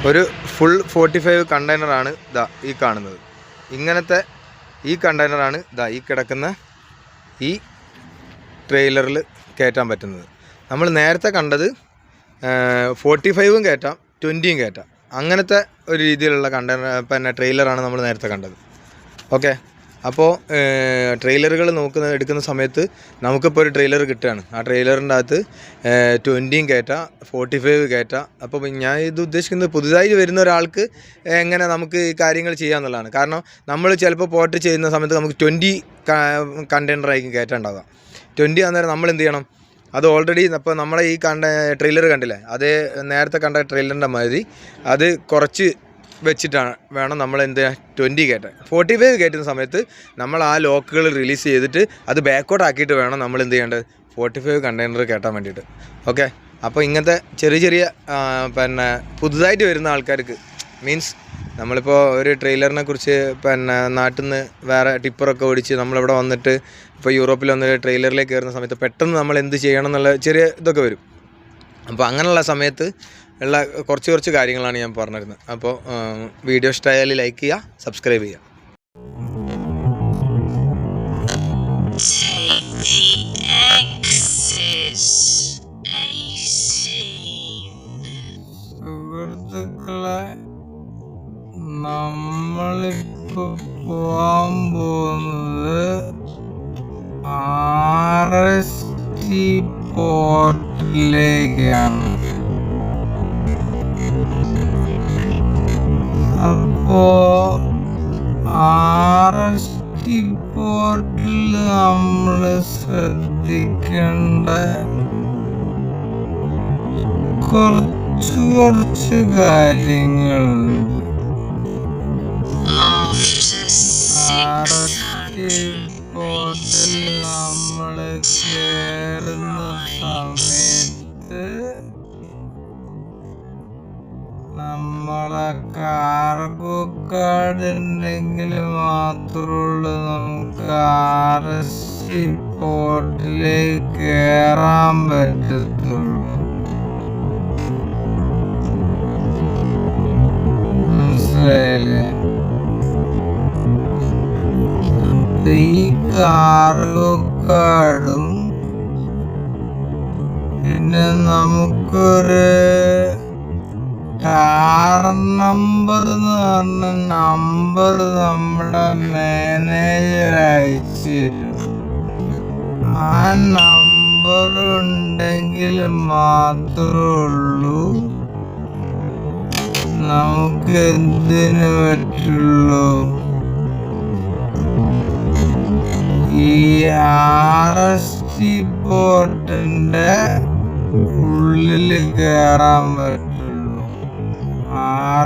ഒരു ഫുൾ 45 കണ്ടെയ്നറാണ് ഇതാ ഈ കാണുന്നത്. ഇങ്ങനത്തെ ഈ കണ്ടെയ്നറാണ് ഇതാ ഈ കിടക്കുന്ന ഈ ട്രെയിലറിൽ കയറ്റാൻ പറ്റുന്നത്. നമ്മൾ നേരത്തെ കണ്ടത് 45 കയറ്റാം, 20 കയറ്റാം, അങ്ങനത്തെ ഒരു രീതിയിലുള്ള പിന്നെ ട്രെയിലറാണ് നമ്മൾ നേരത്തെ കണ്ടത്. ഓക്കെ, അപ്പോൾ ട്രെയിലറുകൾ എടുക്കുന്ന സമയത്ത് നമുക്കിപ്പോൾ ഒരു ട്രെയിലർ കിട്ടുകയാണ്. ആ ട്രെയിലറിൻ്റെ അകത്ത് 20 കയറ്റാം, 45 കയറ്റാം. അപ്പോൾ ഞാൻ ഇത് ഉദ്ദേശിക്കുന്നത് പുതുതായി വരുന്ന ഒരാൾക്ക് എങ്ങനെ നമുക്ക് ഈ കാര്യങ്ങൾ ചെയ്യാമെന്നുള്ളതാണ്. കാരണം നമ്മൾ ചിലപ്പോൾ പോർട്ട് ചെയ്യുന്ന സമയത്ത് നമുക്ക് 20 കണ്ടെയ്നറായിരിക്കും കയറ്റാനുണ്ടാവുക. 20 അന്നേരം നമ്മൾ എന്ത് ചെയ്യണം, അത് ഓൾറെഡി ഇപ്പോൾ നമ്മളെ ഈ ട്രെയിലർ കണ്ടില്ലേ, അതേ നേരത്തെ കണ്ട ട്രെയിലറിൻ്റെ മാതിരി അത് കുറച്ച് വെച്ചിട്ടാണ് വേണം നമ്മൾ എന്ത് 20 കയറ്റാൻ. 45 കയറ്റുന്ന സമയത്ത് നമ്മൾ ആ ലോക്കുകൾ റിലീസ് ചെയ്തിട്ട് അത് ബാക്കോട്ട് ആക്കിയിട്ട് വേണം നമ്മൾ എന്ത് ചെയ്യേണ്ടത്, 45 കണ്ടെയ്നർ കയറ്റാൻ വേണ്ടിയിട്ട്. ഓക്കെ, അപ്പോൾ ഇങ്ങനത്തെ ചെറിയ പിന്നെ പുതുതായിട്ട് വരുന്ന ആൾക്കാർക്ക്, മീൻസ് നമ്മളിപ്പോൾ ഒരു ട്രെയിലറിനെ കുറിച്ച് പിന്നെ നാട്ടിൽ നിന്ന് വേറെ ടിപ്പറൊക്കെ ഓടിച്ച് നമ്മളിവിടെ വന്നിട്ട് ഇപ്പോൾ യൂറോപ്പിൽ വന്നിട്ട് ട്രെയിലറിലേക്ക് കയറുന്ന സമയത്ത് പെട്ടെന്ന് നമ്മൾ എന്ത് ചെയ്യണം എന്നുള്ള ചെറിയ ഇതൊക്കെ വരും. അപ്പോൾ അങ്ങനെയുള്ള സമയത്ത് ഉള്ള കുറച്ച് കാര്യങ്ങളാണ് ഞാൻ പറഞ്ഞിരുന്നത്. അപ്പോൾ വീഡിയോ ഇഷ്ടമായാൽ ലൈക്ക് ചെയ്യുക, സബ്സ്ക്രൈബ് ചെയ്യുക. സുഹൃത്തുക്കളെ, നമ്മളിപ്പോൾ പോകാൻ പോകുന്നത് RST പോർട്ടിലേക്കാണ്. അപ്പോൾ RST പോർട്ടിൽ നമ്മൾ ശ്രദ്ധിക്കേണ്ട കുറച്ച് കുറച്ച് കാര്യങ്ങളുണ്ട്. നമ്മള് കേറുന്ന സമയത്ത് നമ്മളെ കാർഗോ കാർഡ് ഉണ്ടെങ്കിൽ മാത്രമുള്ളൂ നമുക്ക് RST പോർട്ടിലേക്ക് കയറാൻ പറ്റത്തുള്ളൂ. മനസ്സിലായില്ലേ? ഈ കാർഗോ കാർഡും പിന്നെ നമുക്കൊരു കാർ നമ്പർ എന്ന് പറഞ്ഞ നമ്പർ നമ്മുടെ മാനേജർ അയച്ചു തരും. ആ നമ്പർ ഉണ്ടെങ്കിൽ മാത്രമേ ഉള്ളൂ നമുക്ക് എന്തിനു പറ്റുള്ളൂ ഈ RST പോർട്ടിന്റെ ഉള്ളില് കയറാൻ പറ്റുള്ളൂ.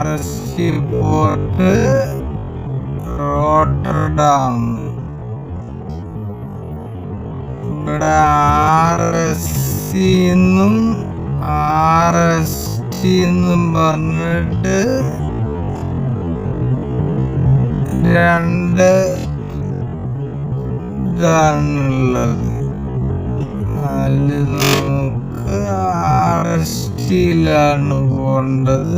RST port Rotterdam. ഇവിടെ RSC എന്നും RST എന്നും പറഞ്ഞിട്ട് രണ്ട് ഇതാണുള്ളത്. അതില് നമുക്ക് RSTയിലാണ് പോണ്ടത്.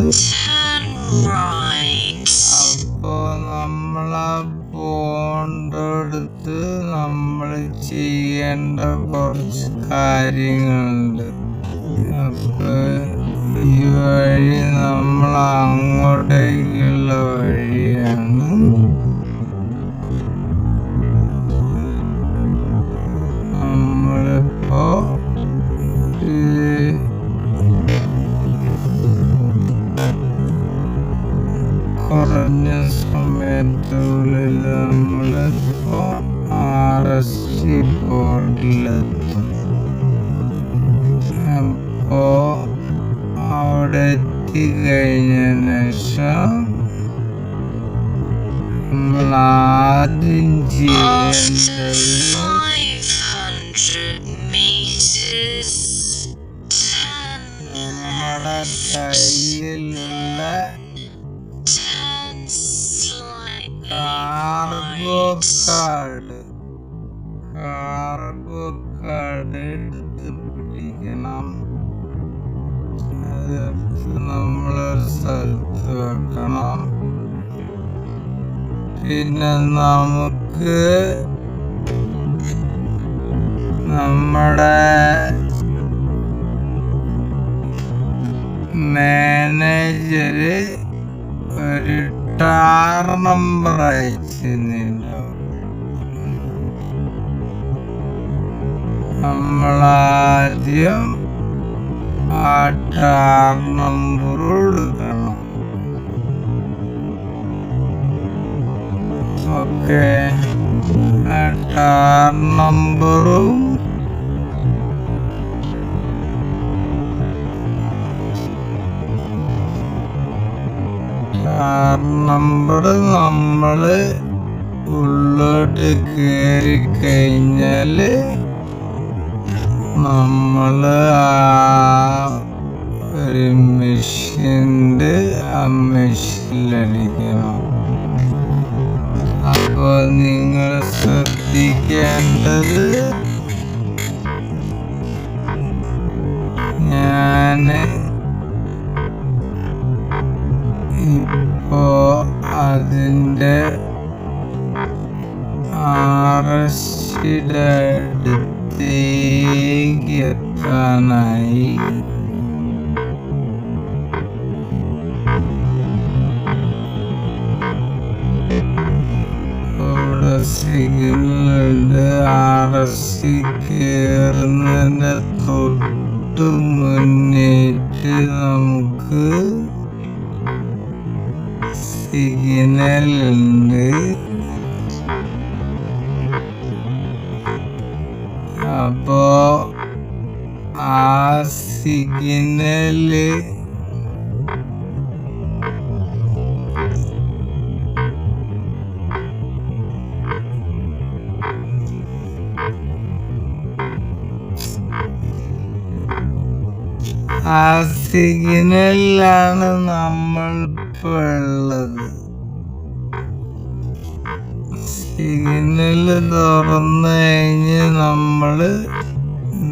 അപ്പോ നമ്മളാ പോണ്ടടുത്ത് നമ്മൾ ചെയ്യേണ്ട കുറച്ച് കാര്യങ്ങളുണ്ട്. അപ്പൊ ഈ വഴി നമ്മൾ അങ്ങോട്ടേക്കുള്ള വഴിയാണ്. നമ്മളിപ്പോ കുറഞ്ഞ സമയത്തുള്ളിൽ നമ്മളിപ്പോ RST പോർട്ടിലെത്തും. അപ്പോ അവിടെ എത്തിക്കഴിഞ്ഞതിന് ശേഷം നമ്മൾ ആദ്യം ചെയ്യേണ്ടത് നമ്മുടെ കയ്യിലുള്ള കാർഗോ കാർഡ് എടുത്ത് പിടിക്കണം. അതെടുത്ത് നമ്മളൊരു സ്ഥലത്ത് വെക്കണം. പിന്നെ നമുക്ക് നമ്മുടെ മാനേജര് ഒരു ടാർ നമ്പർ അയച്ചിട്ടുണ്ടാവും. നമ്മളാദ്യം ആ ടാർ നമ്പർ കൊടുക്കണം. ഓക്കെ, ആ ടാർ നമ്പറും നമ്മള് ഉള്ളോട്ട് കയറി കഴിഞ്ഞാല് നമ്മള് ഒരു മെഷീൻ്റെ ആ മെഷീനിലടിക്കണം. അപ്പൊ നിങ്ങൾ ശ്രദ്ധിക്കേണ്ടത് ഞാന് ഇപ്പോ അതിൻ്റെ RSTയുടെ അടുത്തേക്ക് എത്താനായി ഇവിടെ സിഗ്നലുണ്ട്. RST കയറുന്നതിൻ്റെ തൊട്ട് മുന്നേറ്റ് നമുക്ക് സിഗ്നലുണ്ട്. അപ്പോ ആ സിഗ്നല് ആ സിഗ്നലിലാണ് നമ്മൾ ഇപ്പോൾ ഉള്ളത്. സിഗ്നല് തുറന്നു കഴിഞ്ഞ് നമ്മൾ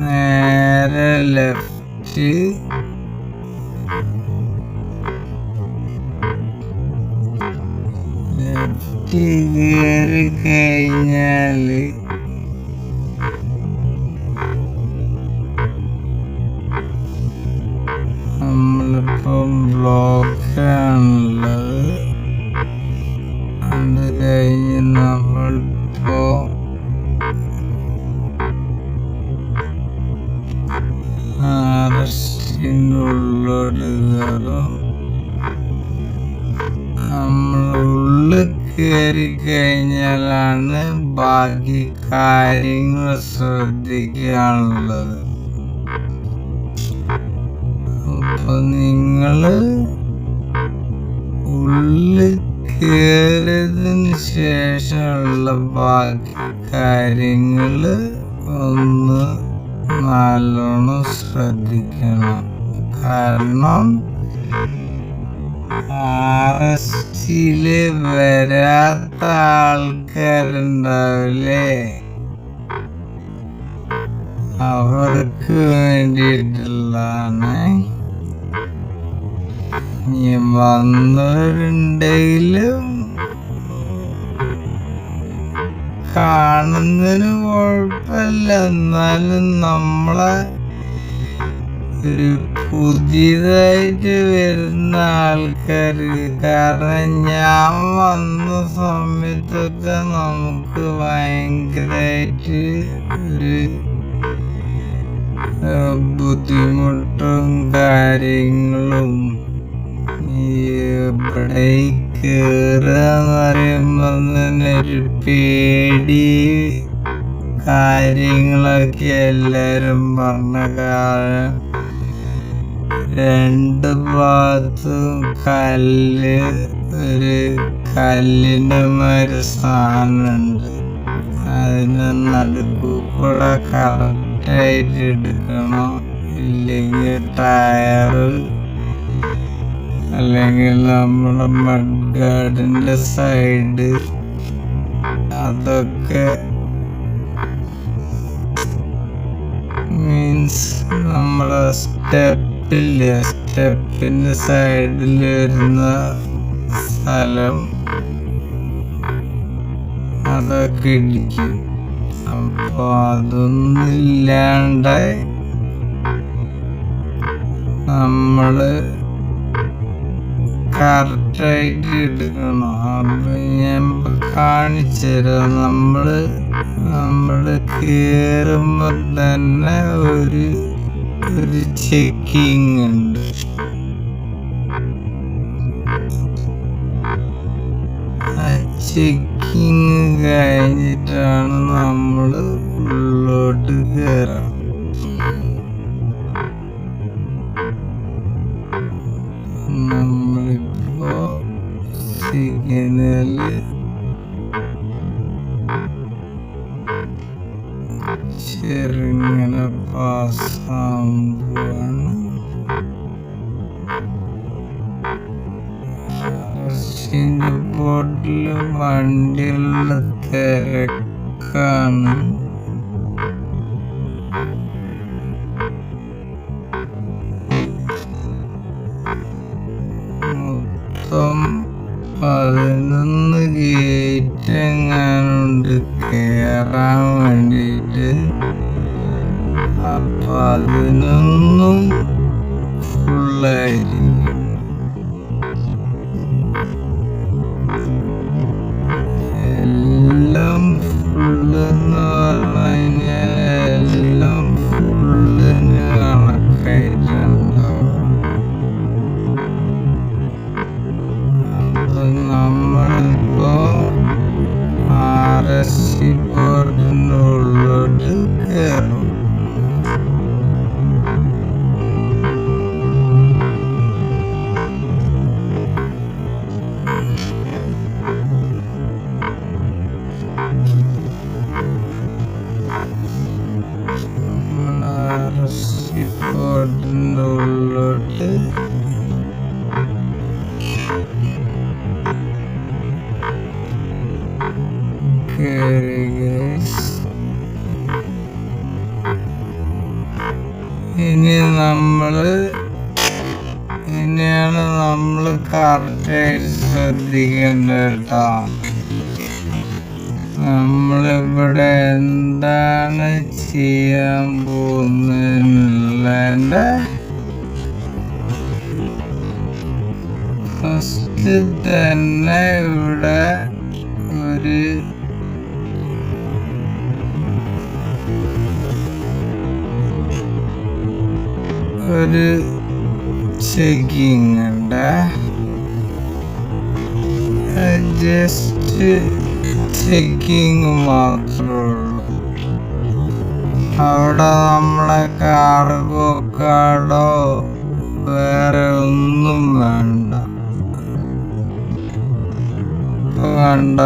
നേരെ ലെഫ്റ്റ് കയറി കഴിഞ്ഞാല് നമ്മളിപ്പം ബ്ലോക്കാണുള്ളത്. അത് കഴിഞ്ഞ് നമ്മളിപ്പോ ഉള്ളോട്ട് കയറും. നമ്മളുള്ളിൽ കയറി കഴിഞ്ഞാലാണ് ബാക്കി കാര്യങ്ങൾ ശ്രദ്ധിക്കാനുള്ളത്. അപ്പൊ നിങ്ങള് ഉള്ളിൽ കയറിയതിന് ശേഷമുള്ള ബാക്കി കാര്യങ്ങള് ഒന്ന് നല്ലോണം ശ്രദ്ധിക്കണം. കാരണം ആർഎസ്റ്റിയില് വരാത്ത ആൾക്കാരുണ്ടാവില്ലേ, അവർക്ക് വേണ്ടിയിട്ടുള്ളതാണ്. ഇനി വന്നവരുണ്ടെങ്കിലും കാണുന്നതിന് കുഴപ്പമില്ല, എന്നാലും നമ്മളെ ഒരു പുതിയതായിട്ട് വരുന്ന ആൾക്കാർ, കാരണം ഞാൻ വന്ന സമയത്തൊക്കെ നമുക്ക് ഭയങ്കരമായിട്ട് ഒരു ബുദ്ധിമുട്ടും കാര്യങ്ങളും, ഇവിടെ കയറുകയെന്ന് പറയുമ്പോൾ തന്നെ ഒരു പേടി കാര്യങ്ങളൊക്കെ എല്ലാരും പറഞ്ഞ കാരണം രണ്ട് ഭാഗത്തും കല്ല്, ഒരു കല്ലിൻ്റെ മാതിരി സാധനമുണ്ട്. അതിന് നടുക്ക് കൂടെ കറക്റ്റായിട്ട് എടുക്കണം, ഇല്ലെങ്കിൽ ടയറ് അല്ലെങ്കിൽ നമ്മുടെ മഡ് ഗാർഡിൻ്റെ സൈഡ് അതൊക്കെ മീൻസ് നമ്മുടെ സ്റ്റെപ്പില്ലേ, സ്റ്റെപ്പിൻ്റെ സൈഡിൽ വരുന്ന സ്ഥലം അതൊക്കെ ഇടിക്കും. അപ്പോൾ അതൊന്നുമില്ലാണ്ട് നമ്മള് കറക്റ്റായിട്ട് എടുക്കണം. അപ്പം ഞാൻ കാണിച്ചു തരാം. നമ്മള് കയറുമ്പോൾ തന്നെ ഒരു ചെക്കിങ് ഉണ്ട്. ആ ചെക്കിങ് കഴിഞ്ഞിട്ടാണ് നമ്മൾ ഉള്ളോട്ട് കയറാം. നമ്മളിപ്പോ സിഗ്നല് ചെറുങ്ങനെ പാസ്സാകുമ്പോഴാണ് ബോട്ടില് വണ്ടിയുള്ള തിരക്കാണ്. മൊത്തം 11 ഗേറ്റ് എങ്ങാനുണ്ട് കയറാൻ വേണ്ടിയിട്ട്. അപ്പൊ 11 ഫുള്ളായിരിക്കും. എല്ലാം ഫുള്ളെന്ന് പറഞ്ഞു കഴിഞ്ഞാൽ എല്ലാം ഫുള്ളിന് കണക്കായിട്ടുണ്ടാവും. നമ്മളിപ്പോ RSC ബോർഡിൻ്റെ ഉള്ളോട്ട് കയറും. ഫോർട്ടിൻ്റെ ഉള്ളിലോട്ട് കയറി guys. ഇനിയാണ് നമ്മൾ കറക്റ്റായിട്ട് ശ്രദ്ധിക്കേണ്ടത് കേട്ടോ. നമ്മളിവിടെ എന്താണ് ചെയ്യാൻ പോകുന്നതിനുള്ളതിൻ്റെ ഫസ്റ്റ് തന്നെ ഇവിടെ ഒരു ചെക്കിങ് ഉണ്ട്. ജസ്റ്റ് ചെക്കിങ് മാത്രമേ ഉള്ളൂ. അവിടെ നമ്മളെ കാർഗോ കാർഡോ വേറെ ഒന്നും വേണ്ട. വേണ്ട,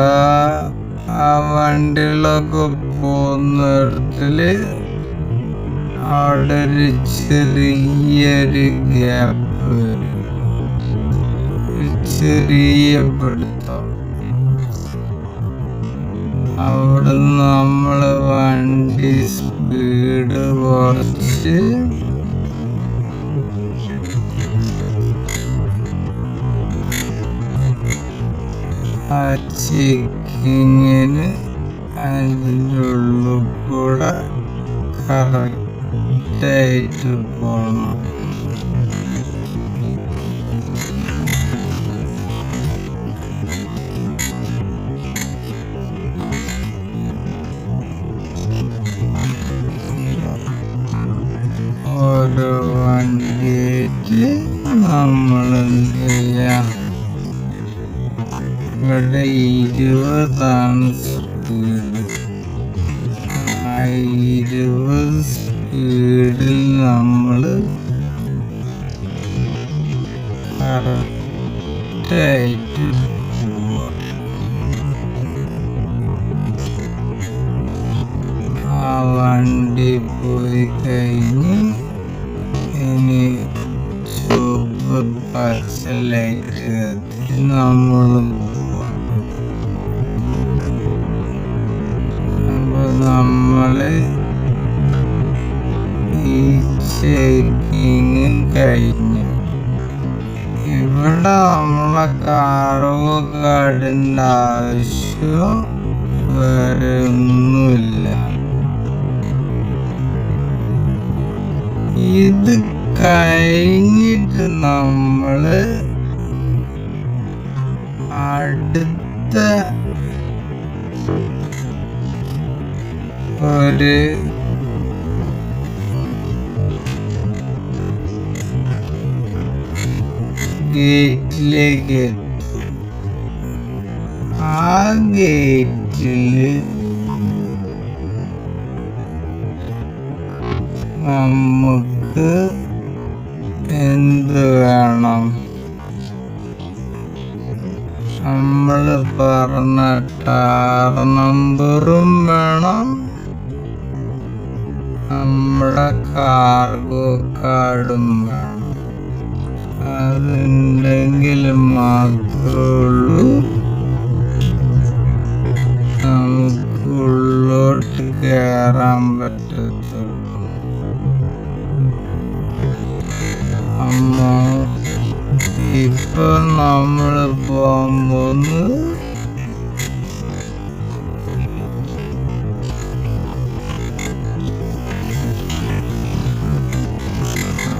ആ വണ്ടികളൊക്കെ പോകുന്നിടത്തില് അവിടെ ഒരു ചെറിയൊരു ഗ്യാപ്പ് വരും, ചെറിയ പിടുത്തം. അവിടെ നമ്മള് വണ്ടി സ്പീഡ് കുറച്ച് ആ ചെക്കിങ്ങിന് അതിൻ്റെ ഉള്ളിൽ കൂടെ കറക്റ്റായിട്ട് പോകണം. ഓരോ വണ്ടിയായിട്ട് നമ്മളെന്ത് ചെയ്യാം, ഇവിടെ 20 സ്പീഡ്. 20 സ്പീഡിൽ നമ്മൾ കറക്റ്റായിട്ട് പോവുക. ആ വണ്ടി പോയി കഴിഞ്ഞ് ഇനി ചുവപ്പ് പച്ച ലൈറ്റ് കത്തി നമ്മൾ പോവാം. അപ്പൊ നമ്മള് ഈ ചെക്കിങ് കഴിഞ്ഞു. ഇവിടെ നമ്മളെ കാർഗോ കാർഡിൻ്റെ ആവശ്യം വേറെ ഒന്നുമില്ല. ഇത് കഴിഞ്ഞിട്ട് നമ്മള് അടുത്ത ഒരു ഗേറ്റിലേക്ക് എത്തും. ആ ഗേറ്റില് നമുക്ക് എന്ത് വേണം, നമ്മൾ പറഞ്ഞ ടാർ നമ്പറും വേണം, നമ്മുടെ കാർഗോ കാർഡും വേണം. അതുണ്ടെങ്കിൽ മാത്രമുള്ളൂ നമുക്ക് ഉള്ളോട്ട് കയറാൻ പറ്റത്തുള്ളൂ. അമ്മ ഇപ്പൊ നമ്മൾ പോകാൻ പോകുന്നത്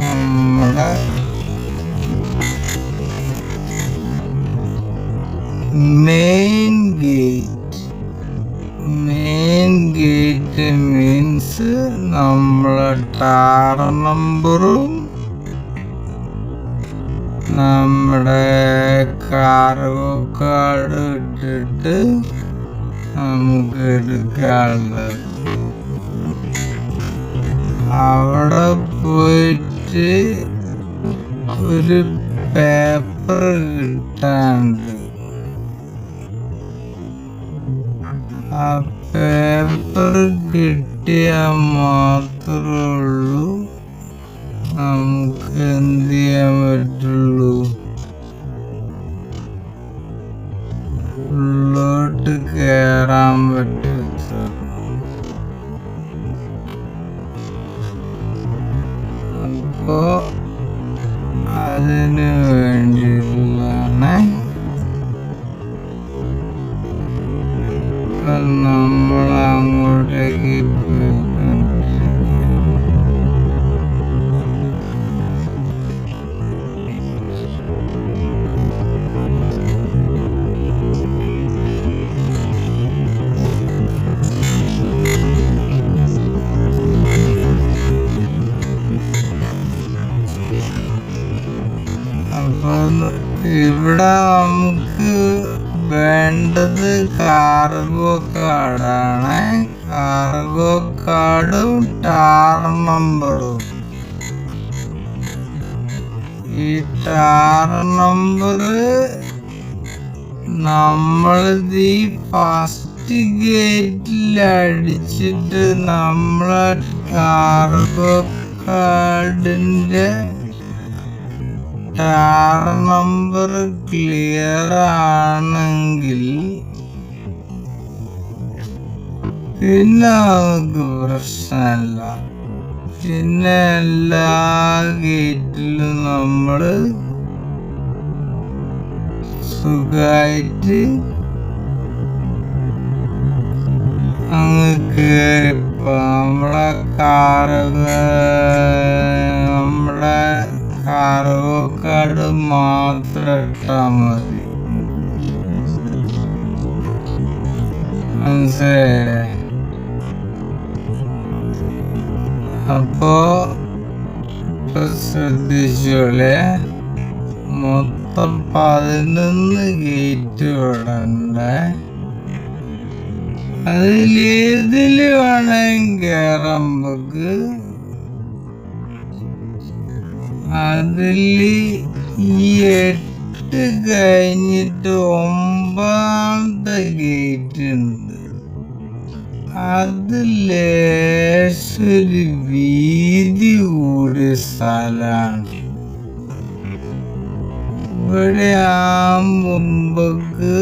നമ്മുടെ main gate. Main gate means നമ്മളെ ടാർ നമ്പറും നമ്മുടെ കാർഗോ കാർഡ് ഇട്ടിട്ട് നമുക്ക് എടുക്കാനുള്ളത്. അവിടെ പോയിട്ട് ഒരു പേപ്പർ കിട്ടാണ്ട്, ആ പേപ്പർ കിട്ടിയാൽ മാത്രമേ ഉള്ളൂ നമുക്ക് എന്ത് ചെയ്യാൻ പറ്റുള്ളൂ? ഉള്ളോട്ട് കയറാൻ പറ്റത്തുള്ളൂ. അപ്പോ അതിന് വേണ്ടിയുള്ളതാണ് നമ്മൾ അങ്ങോട്ടേക്ക് ഇവിടെ നമുക്ക് വേണ്ടത് കാർഗോ കാർഡാണ്. കാർഗോ കാർഡും ടാർ നമ്പറും. ഈ ടാർ നമ്പർ നമ്മളിത് ഈ ഫസ്റ്റ് ഗേറ്റിൽ അടിച്ചിട്ട് നമ്മളെ കാർഗോ കാർഡിൻ്റെ ടാർ നമ്പർ ക്ലിയർ ആണെങ്കിൽ പിന്നെ നമുക്ക് പ്രശ്നമില്ല. പിന്നെ എല്ലാ ഗേറ്റിലും നമ്മൾ സുഖമായിട്ട് അങ്ങ് കയറിപ്പോ നമ്മളെ കാർഗോ കാർഡ് മാത്രം ഇട്ടാൽ മതി. മനസ്സിലായില്ലേ? അപ്പോ ശ്രദ്ധിച്ചോളെ, മൊത്തം 11 ഗേറ്റ് വിടണ്ടേ. അതിലേതില് വേണമെങ്കിൽ കയറാൻ നമുക്ക്. അതില് ഈ 8 കഴിഞ്ഞിട്ട് 9ാമത്തെ ഗേറ്റ് ഉണ്ട്. അത് ലേശൊരു വീതി കൂടിയ സ്ഥലമാണ്. ഇവിടെ ആകുമ്പക്ക്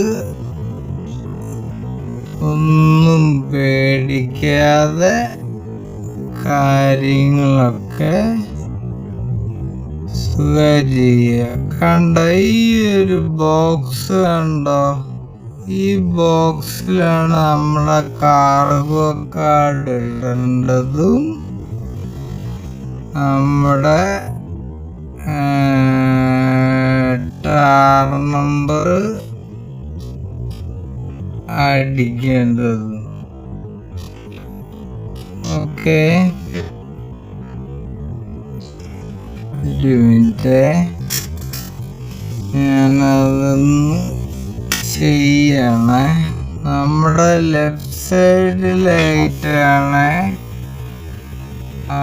ഒന്നും പേടിക്കാതെ കാര്യങ്ങളൊക്കെ കണ്ട. ഈ ഒരു ബോക്സ് കണ്ടോ? ഈ ബോക്സിലാണ് നമ്മളെ കാർഗോ കാർഡ് ഇടേണ്ടതും നമ്മുടെ ടാർ നമ്പർ അടിക്കേണ്ടതും. ഓക്കെ, ഒരു മിനിറ്റ്, ഞാനതൊന്ന് ചെയ്യണേ. നമ്മുടെ ലെഫ്റ്റ് സൈഡിലായിട്ടാണ് ആ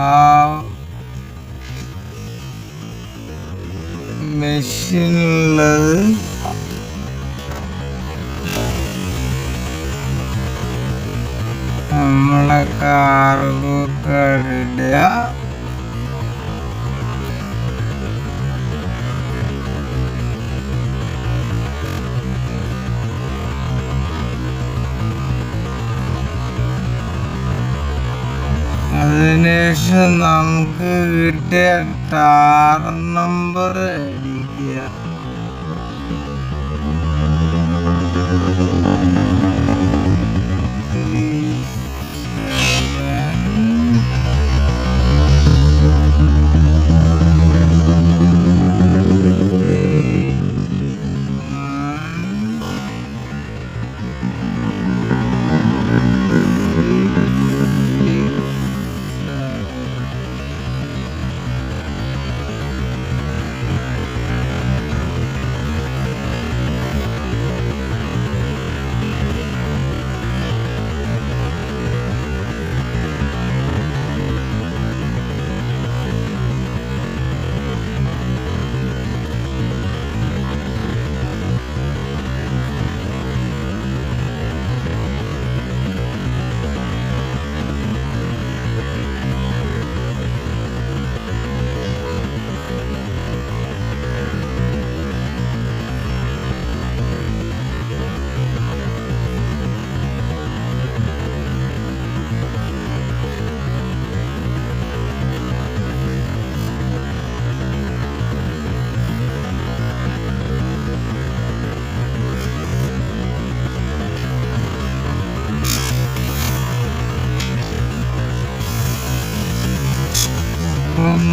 മെഷീനുള്ളത്. നമ്മളെ കാർഗോ കാർഡ് ഇടുക. അതിനുശേഷം നമുക്ക് കിട്ടിയ ടാർ നമ്പർ അടിക്കുക.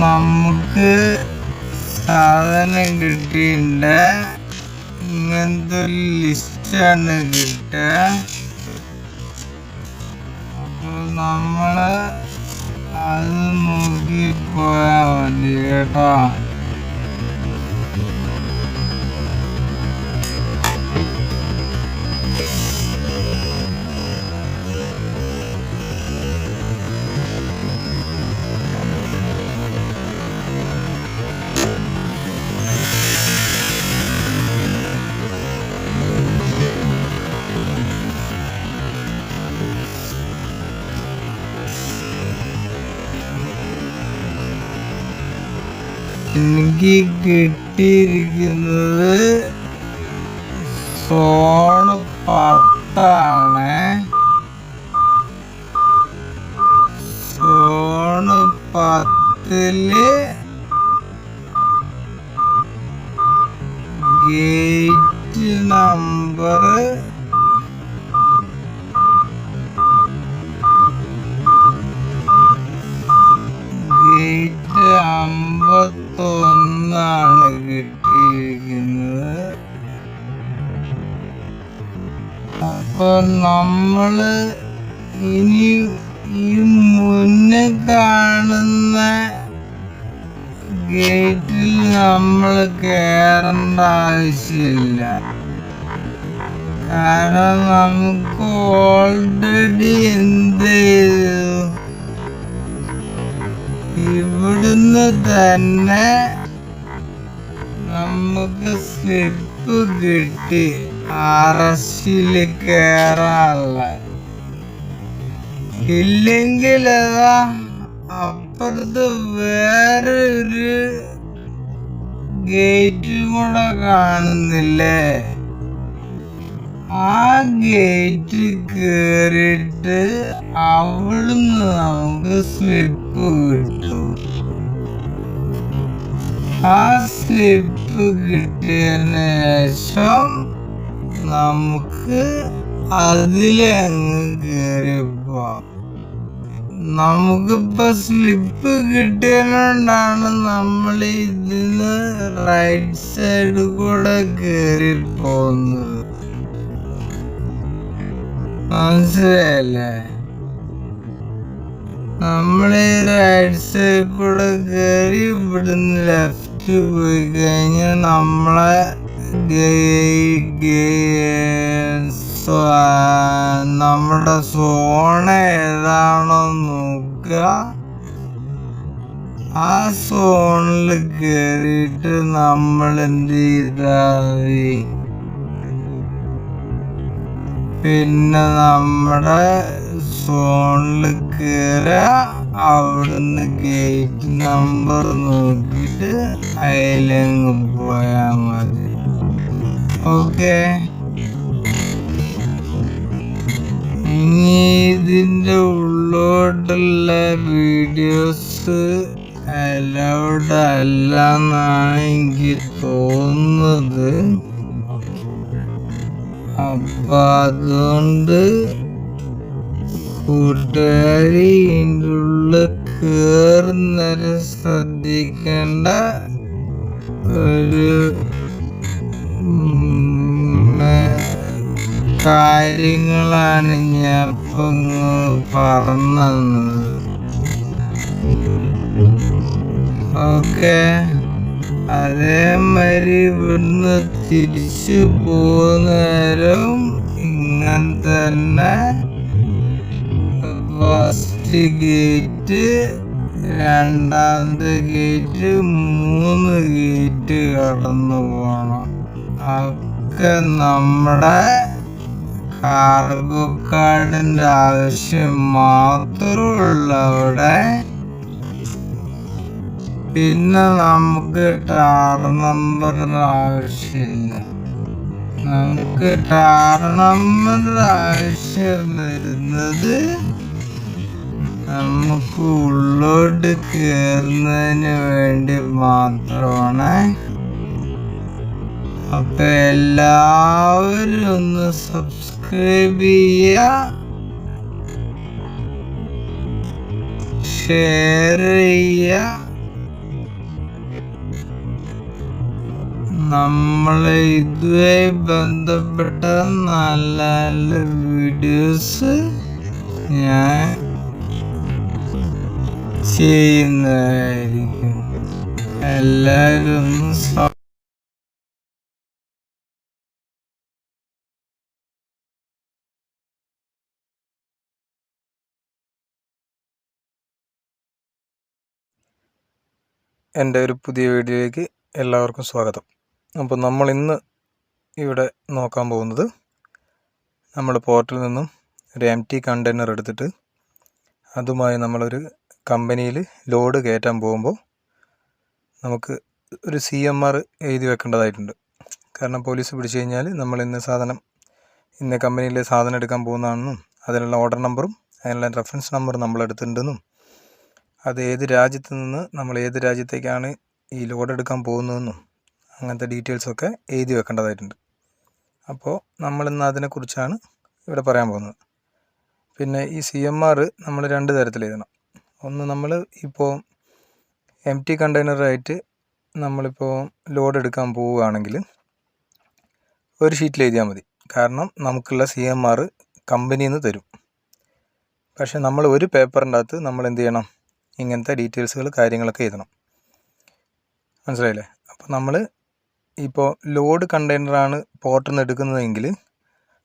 നമുക്ക് സാധനം കിട്ടിയിട്ടുണ്ട്. ഇങ്ങനത്തെ ഒരു ലിസ്റ്റാണ് കിട്ടുക. അപ്പോൾ നമ്മള് അത് നോക്കി പോയാൽ മതി കേട്ടോ. എനിക്ക് കിട്ടിയിരിക്കുന്നത് സോൺ 10 സോൺ 10 ഗേറ്റ് നമ്പർ 51 കിട്ടിയിരിക്കുന്നത്. അപ്പൊ നമ്മള് ഇനി ഈ മുന്നേ കാണുന്ന ഗേറ്റിൽ നമ്മൾ കയറേണ്ട ആവശ്യമില്ല. കാരണം നമുക്ക് ഓൾറെഡി എന്ത് ചെയ്തു, ഇവിടുന്ന് തന്നെ നമുക്ക് സ്ലിപ്പ് കിട്ടി RSTയിൽ കയറാനുള്ള. ഇല്ലെങ്കിൽ അതാ അപ്പുറത്ത് വേറെ ഒരു ഗേറ്റ് കൂടെ കാണുന്നില്ലേ, ആ ഗേറ്റ് കേറിയിട്ട് അവിടുന്ന് നമുക്ക് സ്ലിപ്പ് കിട്ടും. ആ സ്ലിപ്പ് കിട്ടിയതിന് ശേഷം നമുക്ക് അതിലങ്ങ് കയറിപ്പോവാം. നമുക്കിപ്പോ സ്ലിപ്പ് കിട്ടിയതുകൊണ്ടാണ് നമ്മൾ ഇതിന് റൈറ്റ് സൈഡ് കൂടെ കയറി പോകുന്നത്. മനസ്സിലായല്ലേ? നമ്മള് റൈറ്റ് സൈഡ് കൂടെ കയറി ഇവിടുന്ന് ലെഫ്റ്റ് പോയി കഴിഞ്ഞാൽ നമ്മളെ നമ്മുടെ സോൺ ഏതാണോ നോക്കുക, ആ സോണിൽ കയറിയിട്ട് നമ്മൾ എന്ത് ചെയ്താൽ മതി, പിന്നെ നമ്മുടെ സോണിൽ കയറുക, അവിടുന്ന് ഗേറ്റ് നമ്പർ നോക്കിയിട്ട് അതിലങ്ങ് പോയാൽ മതി. ഓക്കെ, ഇനി ഇതിൻ്റെ ഉള്ളോട്ടുള്ള വീഡിയോസ് അലൗഡ് അല്ല എന്നാണ് എനിക്ക് തോന്നുന്നത്. അപ്പൊ അതുകൊണ്ട് കൂട്ടുകാരി ഇതിൻ്റെ ഉള്ളിൽ കയറുന്നവരെ ശ്രദ്ധിക്കേണ്ട ഒരു കാര്യങ്ങളാണ് ഞാൻ ഇപ്പം പറഞ്ഞത്. ഓക്കെ, അതേമാതിരി ഇവിടുന്ന് തിരിച്ചു പോകുന്നേരം ഇങ്ങനെ തന്നെ ഫസ്റ്റ് ഗേറ്റ്, രണ്ടാമത്തെ ഗേറ്റ്, 3 ഗേറ്റ് കടന്നു പോകണം. ഒക്കെ നമ്മുടെ കാർഗോ കാർഡിൻ്റെ ആവശ്യം മാത്രമുള്ളവിടെ. പിന്നെ നമുക്ക് ടാർ നമ്പറിൻ്റെ ആവശ്യമില്ല. നമുക്ക് ടാർ നമ്പറിൻ്റെ ആവശ്യം വരുന്നത് നമുക്ക് ഉള്ളോട്ട് കയറുന്നതിന് വേണ്ടി മാത്രമാണ്. അപ്പൊ എല്ലാവരും ഒന്ന് സബ്സ്ക്രൈബ് ചെയ്യുക, ഷെയർ ചെയ്യുക, നമ്മൾ ഇതുമായി ബന്ധപ്പെട്ട നല്ല നല്ല വീഡിയോസ് ഞാൻ ചെയ്യുന്നതായിരിക്കും. എല്ലാവരും എൻ്റെ ഒരു പുതിയ വീഡിയോയിലേക്ക് എല്ലാവർക്കും സ്വാഗതം. അപ്പോൾ നമ്മൾ ഇന്ന് ഇവിടെ നോക്കാൻ പോകുന്നത്, നമ്മൾ പോർട്ടിൽ നിന്നും ഒരു എംറ്റി കണ്ടെയ്നർ എടുത്തിട്ട് അതുമായി നമ്മളൊരു കമ്പനിയിൽ ലോഡ് കയറ്റാൻ പോകുമ്പോൾ നമുക്ക് ഒരു CMR എഴുതി വെക്കേണ്ടതായിട്ടുണ്ട്. കാരണം പോലീസ് പിടിച്ചു കഴിഞ്ഞാൽ നമ്മൾ ഇന്ന കമ്പനിയിലെ സാധനം എടുക്കാൻ പോകുന്നതാണെന്നും അതിനുള്ള ഓർഡർ നമ്പറും അതിനുള്ള റെഫറൻസ് നമ്പറും നമ്മൾ എടുത്തിട്ടുണ്ടെന്നും അത് ഏത് രാജ്യത്ത് നിന്ന് നമ്മൾ ഏത് രാജ്യത്തേക്കാണ് ഈ ലോഡ് എടുക്കാൻ പോകുന്നതെന്നും അങ്ങനത്തെ ഡീറ്റെയിൽസൊക്കെ എഴുതി വെക്കേണ്ടതായിട്ടുണ്ട്. അപ്പോൾ നമ്മളിന്ന് അതിനെക്കുറിച്ചാണ് ഇവിടെ പറയാൻ പോകുന്നത്. പിന്നെ ഈ CMR നമ്മൾ 2 തരത്തിൽ എഴുതണം. ഒന്ന്, നമ്മൾ ഇപ്പോൾ എംറ്റി കണ്ടെയ്നറായിട്ട് നമ്മളിപ്പോൾ ലോഡ് എടുക്കാൻ പോവുകയാണെങ്കിൽ ഒരു ഷീറ്റിൽ എഴുതിയാൽ മതി. കാരണം നമുക്കുള്ള CMR കമ്പനിയിൽ നിന്ന് തരും. പക്ഷേ നമ്മൾ ഒരു പേപ്പറിൻ്റെ അകത്ത് നമ്മൾ എന്ത് ചെയ്യണം, ഇങ്ങനത്തെ ഡീറ്റെയിൽസുകൾ കാര്യങ്ങളൊക്കെ എഴുതണം. മനസ്സിലായില്ലേ? അപ്പോൾ നമ്മൾ ഇപ്പോൾ ലോഡ് കണ്ടെയ്നറാണ് പോർട്ടിൽ നിന്ന് എടുക്കുന്നതെങ്കിൽ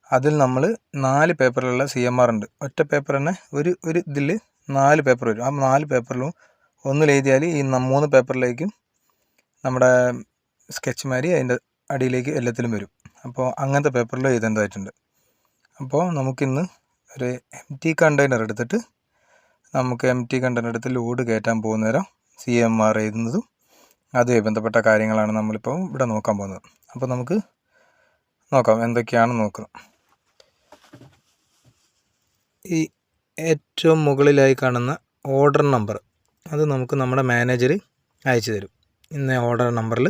അതിൽ നമ്മൾ 4 പേപ്പറിലുള്ള CMR ഉണ്ട്. ഒറ്റ പേപ്പർ തന്നെ ഒരു ഇതിൽ 4 പേപ്പർ വരും. ആ 4 പേപ്പറിലും ഒന്നിൽ എഴുതിയാൽ ഈ 3 പേപ്പറിലേക്കും നമ്മുടെ സ്കെച്ച് മാരി അതിൻ്റെ അടിയിലേക്ക് എല്ലാത്തിലും വരും. അപ്പോൾ അങ്ങനത്തെ പേപ്പറിൽ എഴുതേണ്ടതായിട്ടുണ്ട്. അപ്പോൾ നമുക്കിന്ന് ഒരു എംറ്റി കണ്ടെയ്നർ എടുത്തിട്ട് നമുക്ക് എംറ്റി കണ്ടെയ്നർ എടുത്ത് ലോഡ് കയറ്റാൻ പോകുന്ന നേരം CMR എഴുതുന്നതും അതുമായി ബന്ധപ്പെട്ട കാര്യങ്ങളാണ് നമ്മളിപ്പോൾ ഇവിടെ നോക്കാൻ പോകുന്നത്. അപ്പോൾ നമുക്ക് നോക്കാം എന്തൊക്കെയാണ് നോക്കുന്നത്. ഈ ഏറ്റവും മുകളിലായി കാണുന്ന ഓർഡർ നമ്പർ, അത് നമുക്ക് നമ്മുടെ മാനേജർ അയച്ചു തരും. ഇന്ന ഓർഡർ നമ്പറിൽ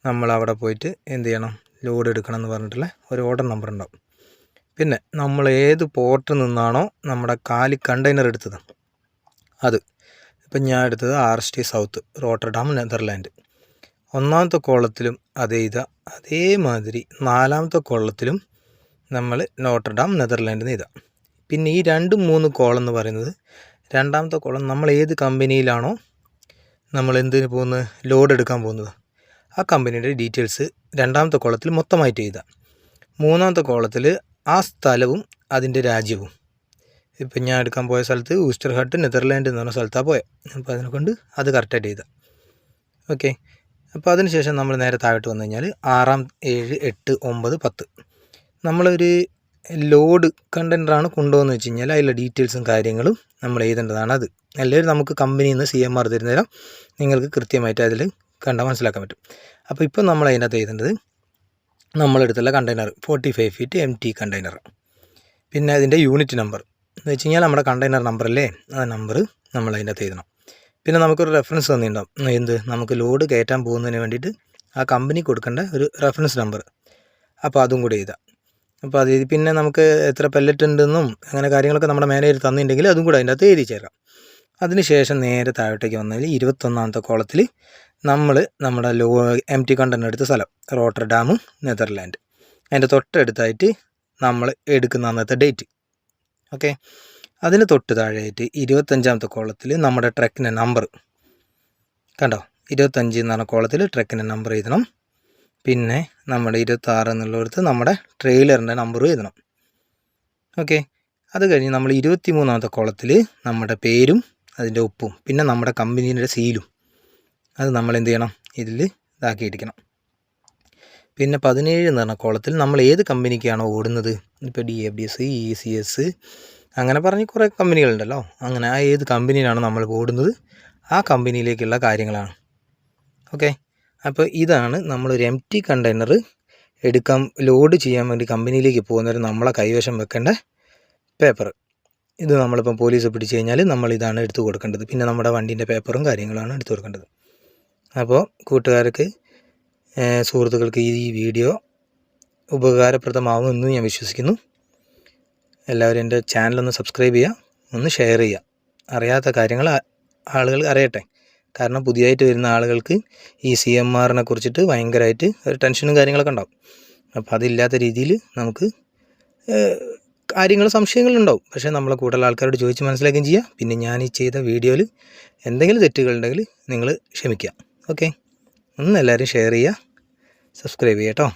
നമ്മൾ അവിടെ പോയിട്ട് എന്ത് ചെയ്യണം, ലോഡ് എടുക്കണം എന്ന് പറഞ്ഞിട്ടുള്ള ഒരു ഓർഡർ നമ്പർ ഉണ്ടാവും. പിന്നെ നമ്മൾ ഏത് പോർട്ടിൽ നിന്നാണോ നമ്മുടെ കാലി കണ്ടെയ്നർ എടുത്തത്, അത് ഇപ്പം ഞാൻ എടുത്തത് RST സൗത്ത് റോട്ടർഡാം നെതർലാൻഡ്. 1ാമത്തെ കോളത്തിലും അത് എഴുതുക. അതേമാതിരി 4ാമത്തെ കോളത്തിലും നമ്മൾ നോട്ടർഡാം നെതർലാൻഡ് എന്ന് എഴുതാം. പിന്നെ ഈ 2, 3 കോളം എന്ന് പറയുന്നത്, 2ാമത്തെ കോളം നമ്മൾ ഏത് കമ്പനിയിലാണോ നമ്മൾ എന്തിന് പോകുന്നത്, ലോഡ് എടുക്കാൻ പോകുന്നത്, ആ കമ്പനിയുടെ ഡീറ്റെയിൽസ് 2ാമത്തെ കോളത്തിൽ മൊത്തമായിട്ട് എഴുതാം. 3ാമത്തെ കോളത്തിൽ ആ സ്ഥലവും അതിൻ്റെ രാജ്യവും. ഇപ്പം ഞാൻ എടുക്കാൻ പോയ സ്ഥലത്ത് ഊസ്റ്റർഹട്ട് നെതർലാൻഡ് എന്ന് പറഞ്ഞ സ്ഥലത്താണ് പോയത്. അപ്പോൾ അതിനെ കൊണ്ട് അത് കറക്റ്റായിട്ട് എഴുതാം. ഓക്കെ. അപ്പോൾ അതിനുശേഷം നമ്മൾ നേരെ താഴോട്ട് വന്നു കഴിഞ്ഞാൽ 6, 7, 8, 9, 10 നമ്മളൊരു ലോഡ് കണ്ടെയ്നറാണ് കൊണ്ടുപോകുന്നത് വെച്ച് കഴിഞ്ഞാൽ അതിലെ ഡീറ്റെയിൽസും കാര്യങ്ങളും നമ്മൾ എഴുതേണ്ടതാണ്. അത് അല്ലെങ്കിൽ നമുക്ക് കമ്പനിയിൽ നിന്ന് CMR തരുന്നേരം നിങ്ങൾക്ക് കൃത്യമായിട്ട് അതിൽ കണ്ടാൽ മനസ്സിലാക്കാൻ പറ്റും. അപ്പോൾ ഇപ്പോൾ നമ്മൾ അതിനകത്ത് എഴുതേണ്ടത് നമ്മളെടുത്തുള്ള കണ്ടെയ്നർ 45 ഫീറ്റ് എംറ്റി കണ്ടെയ്നർ, പിന്നെ അതിൻ്റെ യൂണിറ്റ് നമ്പർ എന്ന് വെച്ച് കഴിഞ്ഞാൽ നമ്മുടെ കണ്ടെയ്നർ നമ്പറല്ലേ, ആ നമ്പർ നമ്മൾ അതിനകത്ത് എഴുതണം. പിന്നെ നമുക്കൊരു റെഫറൻസ് തന്നിട്ടുണ്ടാവും. എന്ത്, നമുക്ക് ലോഡ് കയറ്റാൻ പോകുന്നതിന് വേണ്ടിയിട്ട് ആ കമ്പനി കൊടുക്കേണ്ട ഒരു റെഫറൻസ് നമ്പർ. അപ്പോൾ അതും കൂടി എഴുതാം. അപ്പോൾ അത് പിന്നെ നമുക്ക് എത്ര പെല്ലറ്റ് ഉണ്ടെന്നും അങ്ങനെ കാര്യങ്ങളൊക്കെ നമ്മുടെ മാനേജർ തന്നിട്ടുണ്ടെങ്കിൽ അതും കൂടെ അതിൻ്റെ അകത്ത് എഴുതി ചേർക്കാം. അതിനുശേഷം നേരെ താഴോട്ടേക്ക് വന്നതിൽ 21ാമത്തെ കോളത്തിൽ നമ്മൾ നമ്മുടെ എംറ്റി കണ്ടെയ്നർ എടുത്ത സ്ഥലം റോട്ടർഡാം നെതർലാൻഡ്, അതിൻ്റെ തൊട്ടടുത്തായിട്ട് നമ്മൾ എടുക്കുന്ന അന്നത്തെ ഡേറ്റ്. ഓക്കെ. അതിന് തൊട്ട് താഴെയായിട്ട് 25ാമത്തെ കോളത്തിൽ നമ്മുടെ ട്രക്കിൻ്റെ നമ്പർ കണ്ടോ, 25 എന്ന് പറഞ്ഞ കോളത്തിൽ ട്രക്കിൻ്റെ നമ്പർ എഴുതണം. പിന്നെ നമ്മുടെ 26 എന്നുള്ളിടത്ത് നമ്മുടെ ട്രെയിലറിൻ്റെ നമ്പറും എഴുതണം. ഓക്കെ. അത് കഴിഞ്ഞ് നമ്മൾ 23ാമത്തെ കോളത്തിൽ നമ്മുടെ പേരും അതിൻ്റെ ഒപ്പും പിന്നെ നമ്മുടെ കമ്പനീൻ്റെ സീലും അത് നമ്മൾ എന്ത് ചെയ്യണം, ഇതിൽ ഇതാക്കിയിരിക്കണം. പിന്നെ 17 എന്ന് പറഞ്ഞ കോളത്തിൽ നമ്മൾ ഏത് കമ്പനിക്കാണോ ഓടുന്നത്, ഇപ്പോൾ DFDS, ECS അങ്ങനെ പറഞ്ഞ് കുറേ കമ്പനികളുണ്ടല്ലോ, അങ്ങനെ ആ ഏത് കമ്പനിയിലാണ് നമ്മൾ ഓടുന്നത് ആ കമ്പനിയിലേക്കുള്ള കാര്യങ്ങളാണ്. ഓക്കെ. അപ്പോൾ ഇതാണ് നമ്മളൊരു എംറ്റി കണ്ടെയ്നർ എടുക്കാൻ ലോഡ് ചെയ്യാൻ വേണ്ടി കമ്പനിയിലേക്ക് പോകുന്നവർ നമ്മളെ കൈവശം വെക്കേണ്ട പേപ്പർ. ഇത് നമ്മളിപ്പം പോലീസ് പിടിച്ചു കഴിഞ്ഞാൽ നമ്മളിതാണ് എടുത്തു കൊടുക്കേണ്ടത്. പിന്നെ നമ്മുടെ വണ്ടീൻ്റെ പേപ്പറും കാര്യങ്ങളാണ് എടുത്തു കൊടുക്കേണ്ടത്. അപ്പോൾ കൂട്ടുകാർക്ക്, സുഹൃത്തുക്കൾക്ക് ഈ വീഡിയോ ഉപകാരപ്രദമാവുമെന്ന് ഞാൻ വിശ്വസിക്കുന്നു. എല്ലാവരും എൻ്റെ ചാനലൊന്ന് സബ്സ്ക്രൈബ് ചെയ്യുക, ഒന്ന് ഷെയർ ചെയ്യുക, അറിയാത്ത കാര്യങ്ങൾ ആളുകൾ അറിയട്ടെ. കാരണം പുതിയതായിട്ട് വരുന്ന ആളുകൾക്ക് ഈ CMRനെ കുറിച്ചിട്ട് ഭയങ്കരമായിട്ട് ഒരു ടെൻഷനും കാര്യങ്ങളൊക്കെ ഉണ്ടാവും. അപ്പോൾ അതില്ലാത്ത രീതിയിൽ നമുക്ക് സംശയങ്ങളുണ്ടാവും. പക്ഷേ നമ്മളെ കൂടുതൽ ആൾക്കാരോട് ചോദിച്ച് മനസ്സിലാക്കുകയും ചെയ്യുക. പിന്നെ ഞാൻ ഈ ചെയ്ത വീഡിയോയിൽ എന്തെങ്കിലും തെറ്റുകളുണ്ടെങ്കിൽ നിങ്ങൾ ക്ഷമിക്കുക. ഓക്കെ, ഒന്ന് എല്ലാവരും ഷെയർ ചെയ്യുക, സബ്സ്ക്രൈബ് ചെയ്യുക കേട്ടോ.